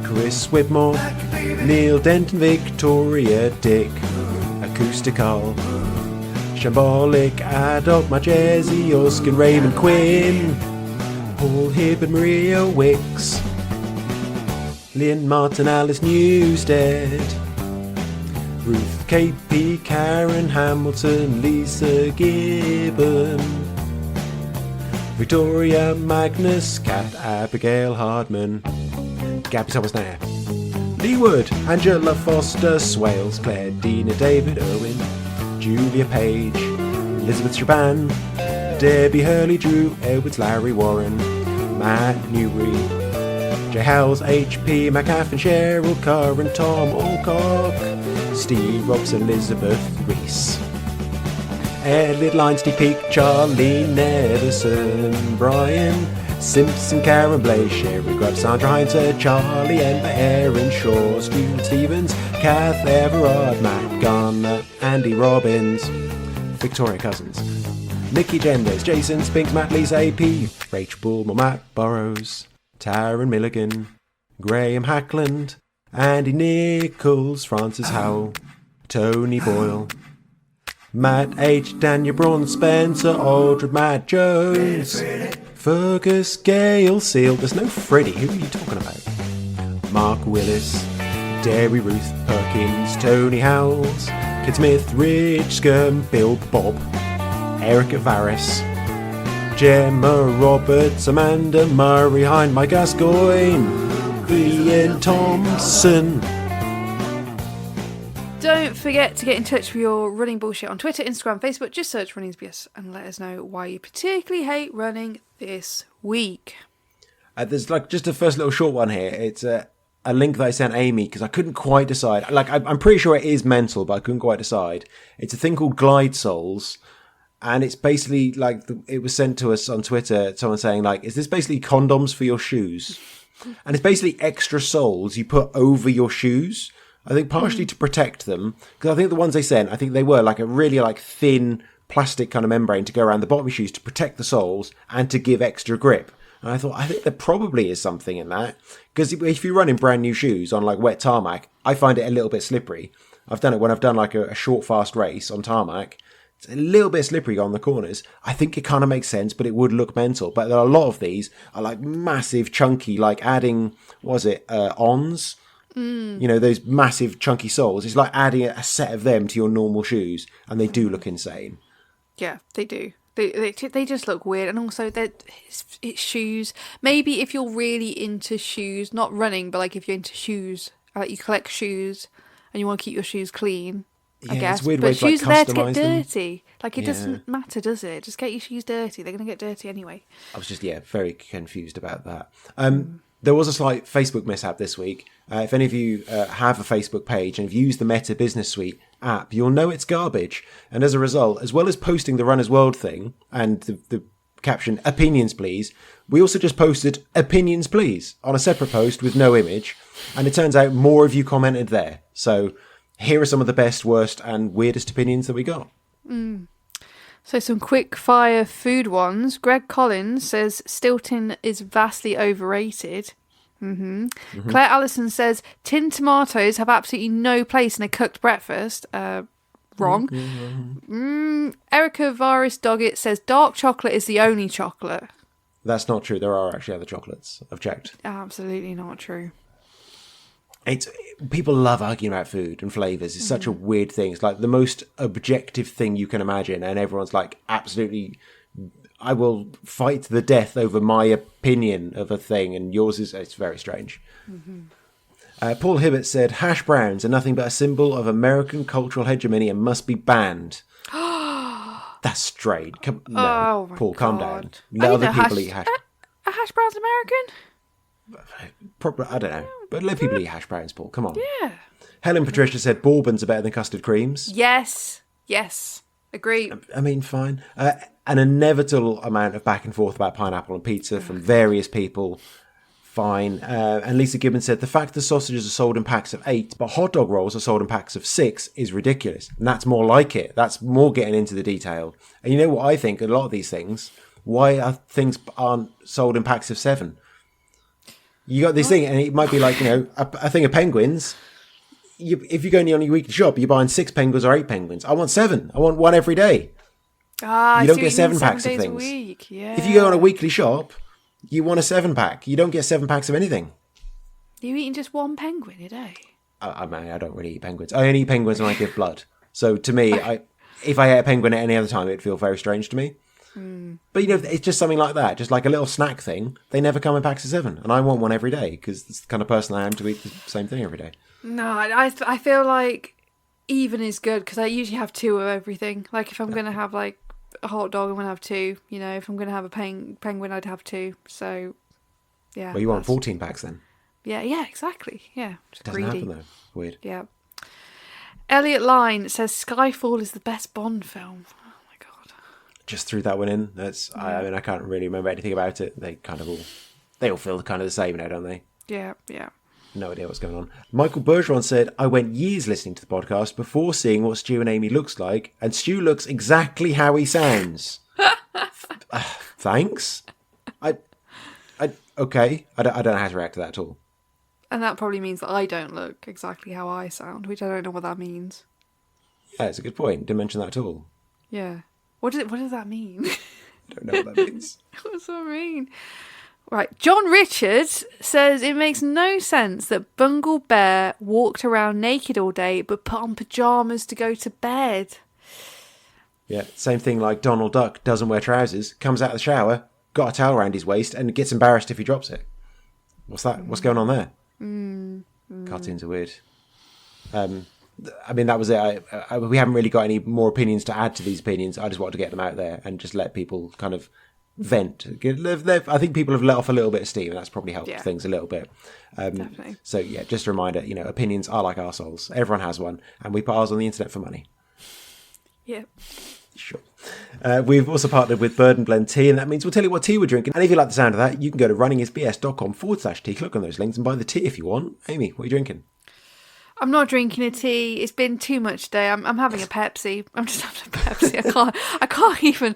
Chris Whitmore, Neil Denton, Victoria Dick, Acoustical, Shambolic, Adolf, Majezi, Oskin, Raymond Quinn, Paul Hibbert, Maria Wicks, Lynn Martin, Alice Newstead, Ruth KP, Karen Hamilton, Lisa Gibbon, Victoria Magnus, Kat Abigail Hardman, Gabby Thomas Nair, Lee Wood, Angela Foster, Swales, Claire, Dina, David Irwin, Julia Page, Elizabeth Shaban, Debbie Hurley, Drew Edwards, Larry Warren, Matt Newbury, Jay Howells, HP, McAfee, Cheryl Curran, Tom Alcock, Steve Robson, Elizabeth Reese, Elliot Lyne, Steve Peak, Charlie Nederson, Brian Simpson, Karen Blaze, Sherry Grubb, Sandra Hines, Charlie Ember, Aaron Shaw, Stuart Stevens, Kath Everard, Matt Garner, Andy Robbins, Victoria Cousins, Nikki Genders, Jason Spinks, Matt Lisa AP, Rachel Bullmore, Matt Burrows, Taryn Milligan, Graham Hackland, Andy Nichols, Francis Howell, Tony Boyle, Matt H, Daniel Braun, Spencer Aldred, Matt Jones, Fergus Gale Seal. There's no Freddie. Who are you talking about? Mark Willis, Derry Ruth Perkins, Tony Howells, Kid Smith, Rich Skirm, Bill Bob, Erica Varys, Gemma Roberts, Amanda Murray, Hein, Mike Gascoigne, Ian Thompson. Don't forget to get in touch with your running bullshit on Twitter, Instagram, Facebook. Just search Running BS and let us know why you particularly hate running this week. There's just a first little short one here. It's a link that I sent Amy because I couldn't quite decide. I'm pretty sure it is mental, but I couldn't quite decide. It's a thing called Glide Soles, and it's basically it was sent to us on Twitter. Someone saying is this basically condoms for your shoes? And it's basically extra soles you put over your shoes. I think partially to protect them, because I think the ones they sent, I think they were a really thin plastic kind of membrane to go around the bottom of your shoes to protect the soles and to give extra grip. And I think there probably is something in that, because if you run in brand new shoes on wet tarmac, I find it a little bit slippery. I've done it when I've done a short fast race on tarmac. It's a little bit slippery on the corners. I think it kind of makes sense, but it would look mental. But there are a lot of these are massive, chunky, adding, ons? Those massive chunky soles. It's like adding a set of them to your normal shoes, and they do look insane. Yeah, they do. They just look weird, and also it's shoes. Maybe if you're really into shoes, not running, but like if you're into shoes, like you collect shoes and you want to keep your shoes clean. I guess. It's a weird but way to, like, shoes are there to get customise them. dirty. Like it doesn't matter, does it? Just get your shoes dirty. They're going to get dirty anyway. I was just, very confused about that. There was a slight Facebook mishap this week. If any of you have a Facebook page and have used the Meta Business Suite app, you'll know it's garbage. And as a result, as well as posting the Runner's World thing and the caption, opinions please, we also just posted opinions please on a separate post with no image. And it turns out more of you commented there. So here are some of the best, worst and weirdest opinions that we got. So some quick fire food ones. Greg Collins says Stilton is vastly overrated. Claire Allison says tinned tomatoes have absolutely no place in a cooked breakfast. Wrong. Erica Varis Doggett says dark chocolate is the only chocolate. That's not true. There are actually other chocolates. I've checked. Absolutely not true. People love arguing about food and flavours. It's such a weird thing. It's like the most objective thing you can imagine, and everyone's like, absolutely, I will fight to the death over my opinion of a thing, and yours is. It's very strange. Paul Hibbert said, hash browns are nothing but a symbol of American cultural hegemony and must be banned. That's strange. No, Paul, calm down. Let other people eat hash. Are hash browns American? I don't know. But let people eat hash browns, Paul. Come on. Yeah. Helen Patricia said bourbons are better than custard creams. Yes. Agree. I mean, fine. An inevitable amount of back and forth about pineapple and pizza from various people. Fine. And Lisa Gibbons said the fact the sausages are sold in packs of 8, but hot dog rolls are sold in packs of 6 is ridiculous. And that's more like it. That's more getting into the detail. And you know what I think? A lot of these things, why things aren't sold in packs of 7? You got this thing, and it might be like, a thing of penguins. If you're going on your weekly shop, you're buying 6 penguins or 8 penguins. I want 7. I want one every day. You don't get 7 packs of things. Yeah. If you go on a weekly shop, you want a 7-pack. You don't get 7 packs of anything. You're eating just one penguin a day? I don't really eat penguins. I only eat penguins when I give blood. So to me, if I ate a penguin at any other time, it'd feel very strange to me. But, it's just something like that. Just like a little snack thing. They never come in packs of 7. And I want one every day because it's the kind of person I am to eat the same thing every day. No, I feel like even is good because I usually have 2 of everything. Like if I'm going to have like a hot dog, I'm going to have 2. If I'm going to have a penguin, I'd have 2. So, yeah. Well, you want 14 packs then? Yeah, exactly. Yeah. Just doesn't greedy. happen though. Weird. Yeah. Elliot Line says Skyfall is the best Bond film. Just threw that one in. I mean, I can't really remember anything about it. They all feel kind of the same now, don't they? Yeah. No idea what's going on. Michael Bergeron said, I went years listening to the podcast before seeing what Stu and Amy looks like, and Stu looks exactly how he sounds. Thanks. Okay. I don't know how to react to that at all. And that probably means that I don't look exactly how I sound, which I don't know what that means. Yeah, it's a good point. Didn't mention that at all. Yeah. What does that mean? I don't know what that means. What does that mean? Right. John Richards says it makes no sense that Bungle Bear walked around naked all day but put on pyjamas to go to bed. Yeah, same thing like Donald Duck doesn't wear trousers, comes out of the shower, got a towel around his waist and gets embarrassed if he drops it. What's that? What's going on there? Cartoons are weird. I mean, that was it. We haven't really got any more opinions to add to these opinions. I just wanted to get them out there and just let people kind of vent. I think people have let off a little bit of steam, and that's probably helped things a little bit. Definitely. So, yeah, just a reminder, opinions are like arseholes. Everyone has one, and we put ours on the internet for money. Yeah. Sure. We've also partnered with Bird and Blend Tea, and that means we'll tell you what tea we're drinking. And if you like the sound of that, you can go to runningisbs.com/tea. Click on those links and buy the tea if you want. Amy, what are you drinking? I'm not drinking a tea. It's been too much today. I'm having a Pepsi. I'm just having a Pepsi.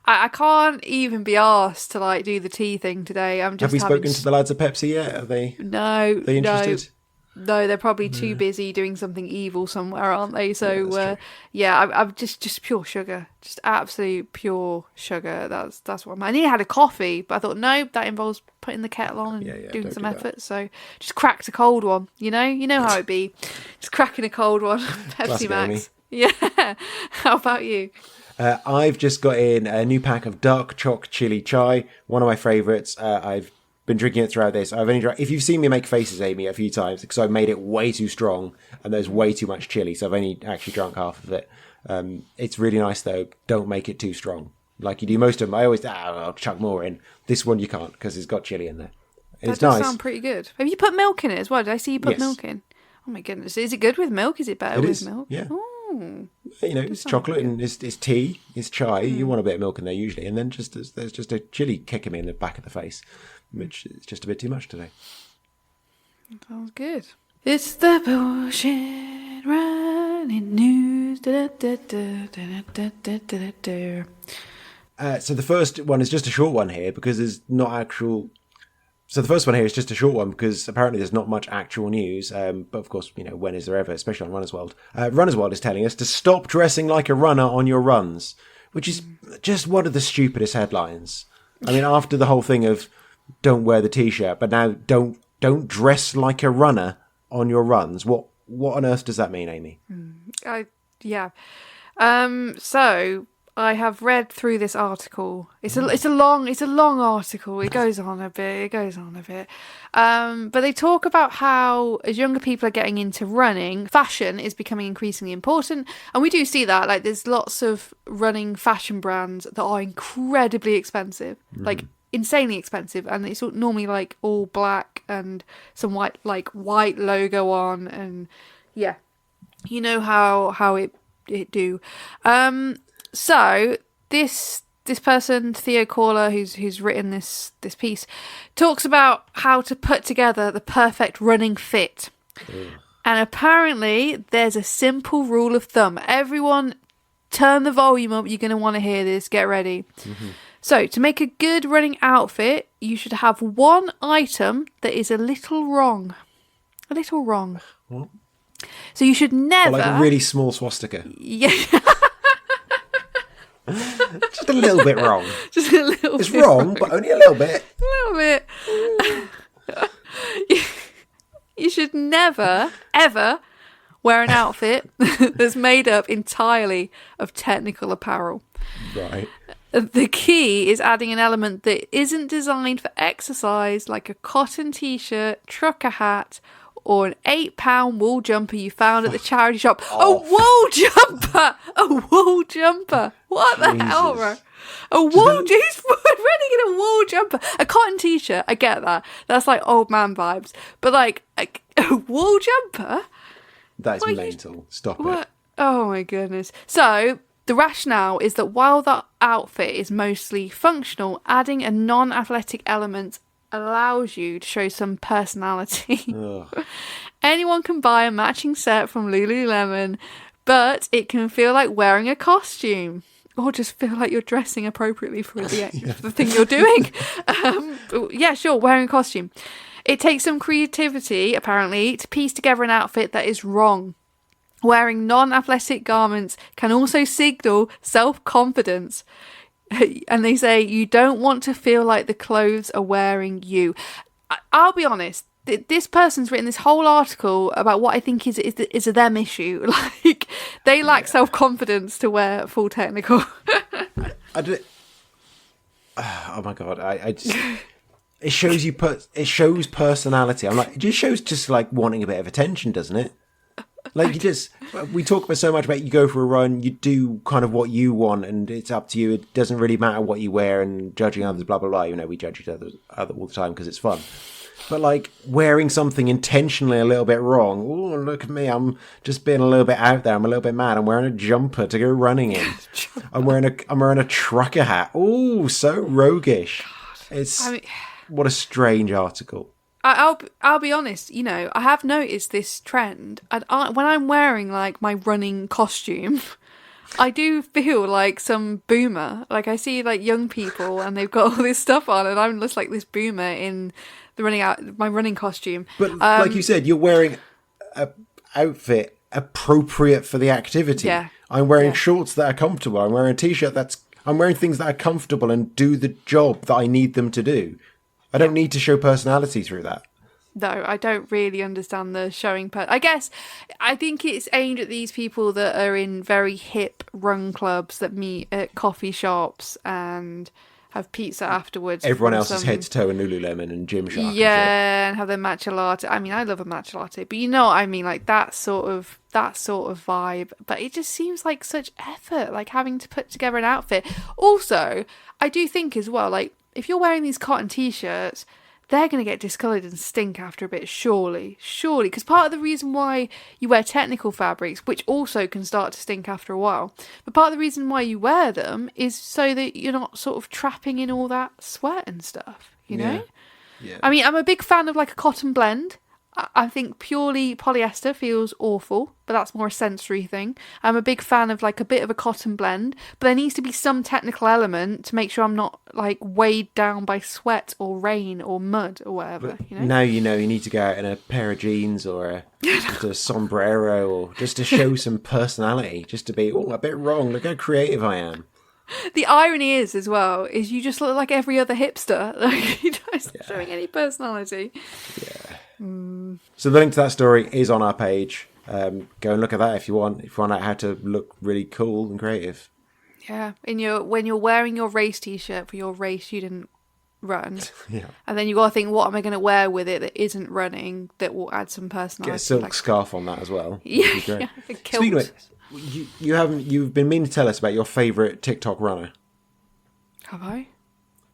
I can't even be asked to do the tea thing today. Have we spoken to the lads at Pepsi yet? Are they? No. Are they interested? No, they're probably too busy doing something evil somewhere, aren't they? So I'm just pure sugar, just absolute pure sugar. That's what I nearly had a coffee, but I thought no, that involves putting the kettle on and doing some effort. So just cracked a cold one. You know how it be, just cracking a cold one. Pepsi Max. Yeah. How about you? I've just got in a new pack of dark choc chili chai, one of my favourites. I've been drinking it throughout this. I've only if you've seen me make faces, Amy, a few times, because I've made it way too strong and there's way too much chili, so I've only actually drunk half of it. It's really nice though. Don't make it too strong. Like you do most of them, I always I'll chuck more in. This one you can't because it's got chili in there. That does sound pretty good. Have you put milk in it as well? Did I see you put milk in? Oh my goodness. Is it good with milk? Is it better with milk? Yeah. Ooh, it's chocolate and it's tea, it's chai. You want a bit of milk in there usually. And then there's just a chili kicking me in the back of the face, which is just a bit too much today. Sounds good. It's the bullshit running news. So the first one is just a short one here because there's not actual... So the first one here is just a short one because apparently there's not much actual news. But of course, when is there ever, especially on Runner's World? Runner's World is telling us to stop dressing like a runner on your runs, which is just one of the stupidest headlines. I mean, after the whole thing of don't wear the t-shirt, but now don't dress like a runner on your runs. What on earth does that mean, Amy? So I have read through this article. It's a long article. It goes on a bit. But they talk about how as younger people are getting into running, fashion is becoming increasingly important, and we do see that. Like there's lots of running fashion brands that are incredibly expensive, like insanely expensive, and it's normally like all black and some white logo on, and yeah, you know how it do. So this person, Theo Caller, who's written this piece, talks about how to put together the perfect running fit. And apparently there's a simple rule of thumb. Everyone turn the volume up. You're going to want to hear this. Get ready. So to make a good running outfit, you should have one item that is a little wrong. What? So you should never... like a really small swastika. Yeah. Just a little bit wrong. Just a little it's bit wrong, but only a little bit. A little bit. You should never, ever wear an outfit that's made up entirely of technical apparel. Right. The key is adding an element that isn't designed for exercise, like a cotton t-shirt, trucker hat, or an £8 wool jumper you found at the charity shop. A wool jumper! A wool jumper! What the hell, bro? A wool... Who's running in a wool jumper? A cotton t-shirt, I get that. That's like old man vibes. But like, a wool jumper? That is mental. Stop it. Oh my goodness. So... the rationale is that while the outfit is mostly functional, adding a non-athletic element allows you to show some personality. Anyone can buy a matching set from Lululemon, but it can feel like wearing a costume. Or just feel like you're dressing appropriately for the thing you're doing. Yeah, sure, wearing a costume. It takes some creativity, apparently, to piece together an outfit that is wrong. Wearing non-athletic garments can also signal self-confidence. And they say you don't want to feel like the clothes are wearing you. I'll be honest, this person's written this whole article about what I think is a them issue. Like, they lack self-confidence to wear full technical. Oh my God. I just... It shows personality. I'm like, it just shows just like wanting a bit of attention, doesn't it? Like we talk about so much about you go for a run, you do kind of what you want, and it's up to you. It doesn't really matter what you wear, and judging others, blah blah blah. We judge each other all the time because it's fun. But like wearing something intentionally a little bit wrong. Oh, look at me! I'm just being a little bit out there. I'm a little bit mad. I'm wearing a jumper to go running in. I'm wearing a trucker hat. Oh, so roguish. What a strange article. I'll be honest, I have noticed this trend. And when I'm wearing like my running costume, I do feel like some boomer. Like I see like young people and they've got all this stuff on, and I'm just like this boomer in my running costume. But like you said, you're wearing a outfit appropriate for the activity. Yeah. I'm wearing shorts that are comfortable. I'm wearing a t-shirt I'm wearing things that are comfortable and do the job that I need them to do. I don't need to show personality through that. No, I don't really understand the showing I guess I think it's aimed at these people that are in very hip run clubs that meet at coffee shops and have pizza afterwards. Everyone else is head to toe in Lululemon and Gymshark. Yeah, and have their matcha latte. I mean, I love a matcha latte, but you know what I mean, like that sort of vibe. But it just seems like such effort, like having to put together an outfit. Also, I do think as well, like if you're wearing these cotton t-shirts, they're going to get discoloured and stink after a bit, surely. Because part of the reason why you wear technical fabrics, which also can start to stink after a while, but part of the reason why you wear them is so that you're not sort of trapping in all that sweat and stuff, you know? Yeah. I mean, I'm a big fan of like a cotton blend. I think purely polyester feels awful, but that's more a sensory thing. I'm a big fan of like a bit of a cotton blend, but there needs to be some technical element to make sure I'm not like weighed down by sweat or rain or mud or whatever. But you know? Now you know you need to go out in a pair of jeans or just a sombrero or just to show some personality, just to be a bit wrong. Look how creative I am. The irony is, as well, is you just look like every other hipster. Like, you're not showing any personality. Yeah. So the link to that story is on our page. Go and look at that if you want. If you find out how to look really cool and creative. Yeah, when you're wearing your race t-shirt for your race you didn't run, Yeah. and then you got to think, what am I going to wear with it that isn't running that will add some personality? Get a silk scarf on that as well. Yeah, yeah, a kilt. Speaking of it, you've been meaning to tell us about your favourite TikTok runner. Have I?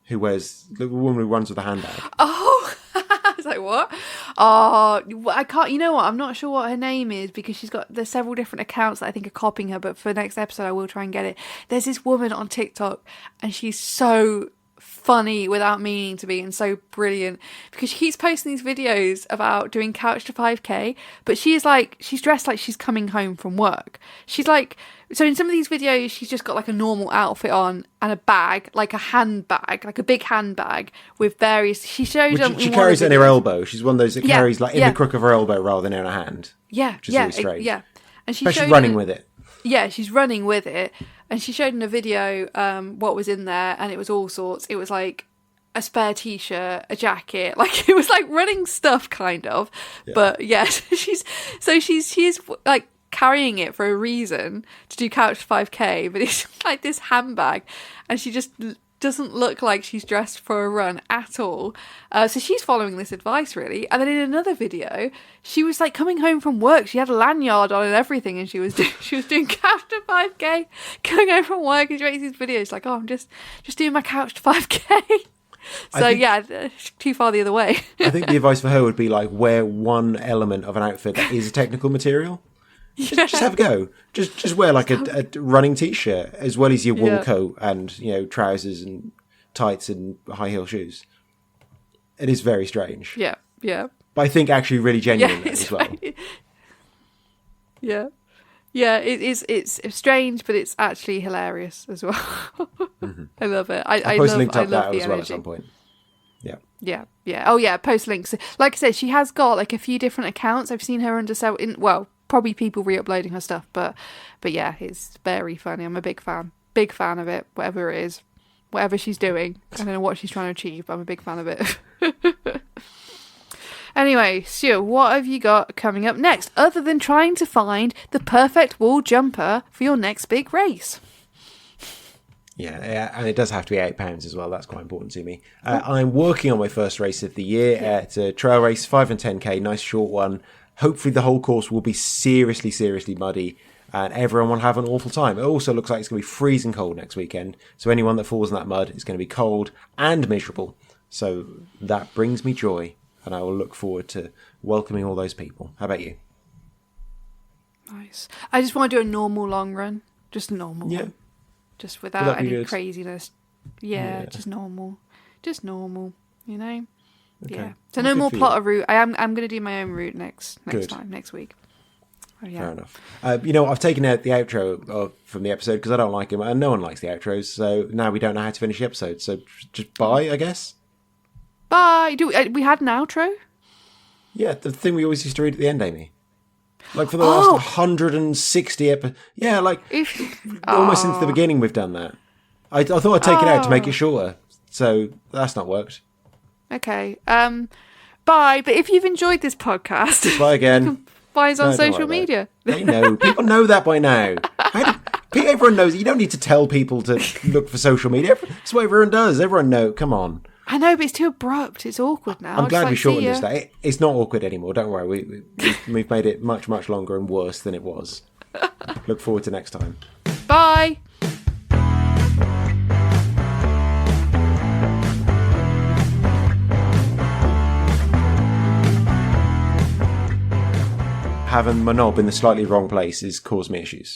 Who wears the woman who runs with a handbag? Oh, I was like, what? Oh, I can't. You know what? I'm not sure what her name is because there's several different accounts that I think are copying her. But for the next episode, I will try and get it. There's this woman on TikTok, and she's so funny without meaning to be, and so brilliant because she keeps posting these videos about doing couch to 5k, but she's dressed like she's coming home from work. She's like, so in some of these videos she's just got like a normal outfit on and a bag, like a handbag, like a big handbag with various, she shows them. She carries it in her elbow. She's one of those that carries like in the crook of her elbow rather than in her hand. Which is really strange. And especially running with it. Yeah, she's running with it. And she showed in a video what was in there, and it was all sorts. It was like a spare t-shirt, a jacket, like it was like running stuff kind of. Yeah. But yeah, she's like carrying it for a reason to do couch 5k, but it's like this handbag, and she just doesn't look like she's dressed for a run at all. So she's following this advice really. And then in another video, she was like coming home from work. She had a lanyard on and everything, and she was doing couch to 5k, coming home from work, and she makes these videos like, oh, I'm just doing my couch to 5k. So too far the other way. I think the advice for her would be like wear one element of an outfit that is a technical material. Just have a go. Just wear like a running t-shirt as well as your wool coat and trousers and tights and high heel shoes. It is very strange. Yeah. But I think actually really genuine as well. Yeah. It's strange, but it's actually hilarious as well. Mm-hmm. I love it. I post love, linked I up love that the as energy. well at some point. Yeah. Oh yeah, post links. Like I said, she has got like a few different accounts. I've seen her under probably people re-uploading her stuff, but yeah, it's very funny. I'm a big fan of it, whatever it is, whatever she's doing. I don't know what she's trying to achieve, but I'm a big fan of it. Anyway, Stu, what have you got coming up next other than trying to find the perfect wool jumper for your next big race? Yeah, and it does have to be £8 as well. That's quite important to me. I'm working on my first race of the year. It's a trail race, 5 and 10k, nice short one. Hopefully the whole course will be seriously, seriously muddy and everyone will have an awful time. It also looks like it's going to be freezing cold next weekend. So anyone that falls in that mud is going to be cold and miserable. So that brings me joy and I will look forward to welcoming all those people. How about you? Nice. I just want to do a normal long run. Just normal. Yeah. Just without any craziness. Yeah, just normal. Just normal, Okay. Yeah. So no more plot of route. I'm going to do my own route next time, next week. Oh, yeah. Fair enough. I've taken out the outro from the episode because I don't like them, and no one likes the outros. So now we don't know how to finish the episode. So just bye, I guess. Bye. We had an outro? Yeah, the thing we always used to read at the end, Amy. Like for the last 160 episodes. Yeah, almost since the beginning we've done that. I thought I'd take it out to make it shorter. So that's not worked. Okay. Bye. But if you've enjoyed this podcast, Bye again. buy us on No, don't social worry about media. They know. People know that by now. Everyone knows. You don't need to tell people to look for social media. That's what everyone does. Everyone knows. Come on. I know, but it's too abrupt. It's awkward now. I'm glad we Just like, shortened see ya. this. It's not awkward anymore. Don't worry. We've made it much, much longer and worse than it was. Look forward to next time. Bye. Having my knob in the slightly wrong place has caused me issues.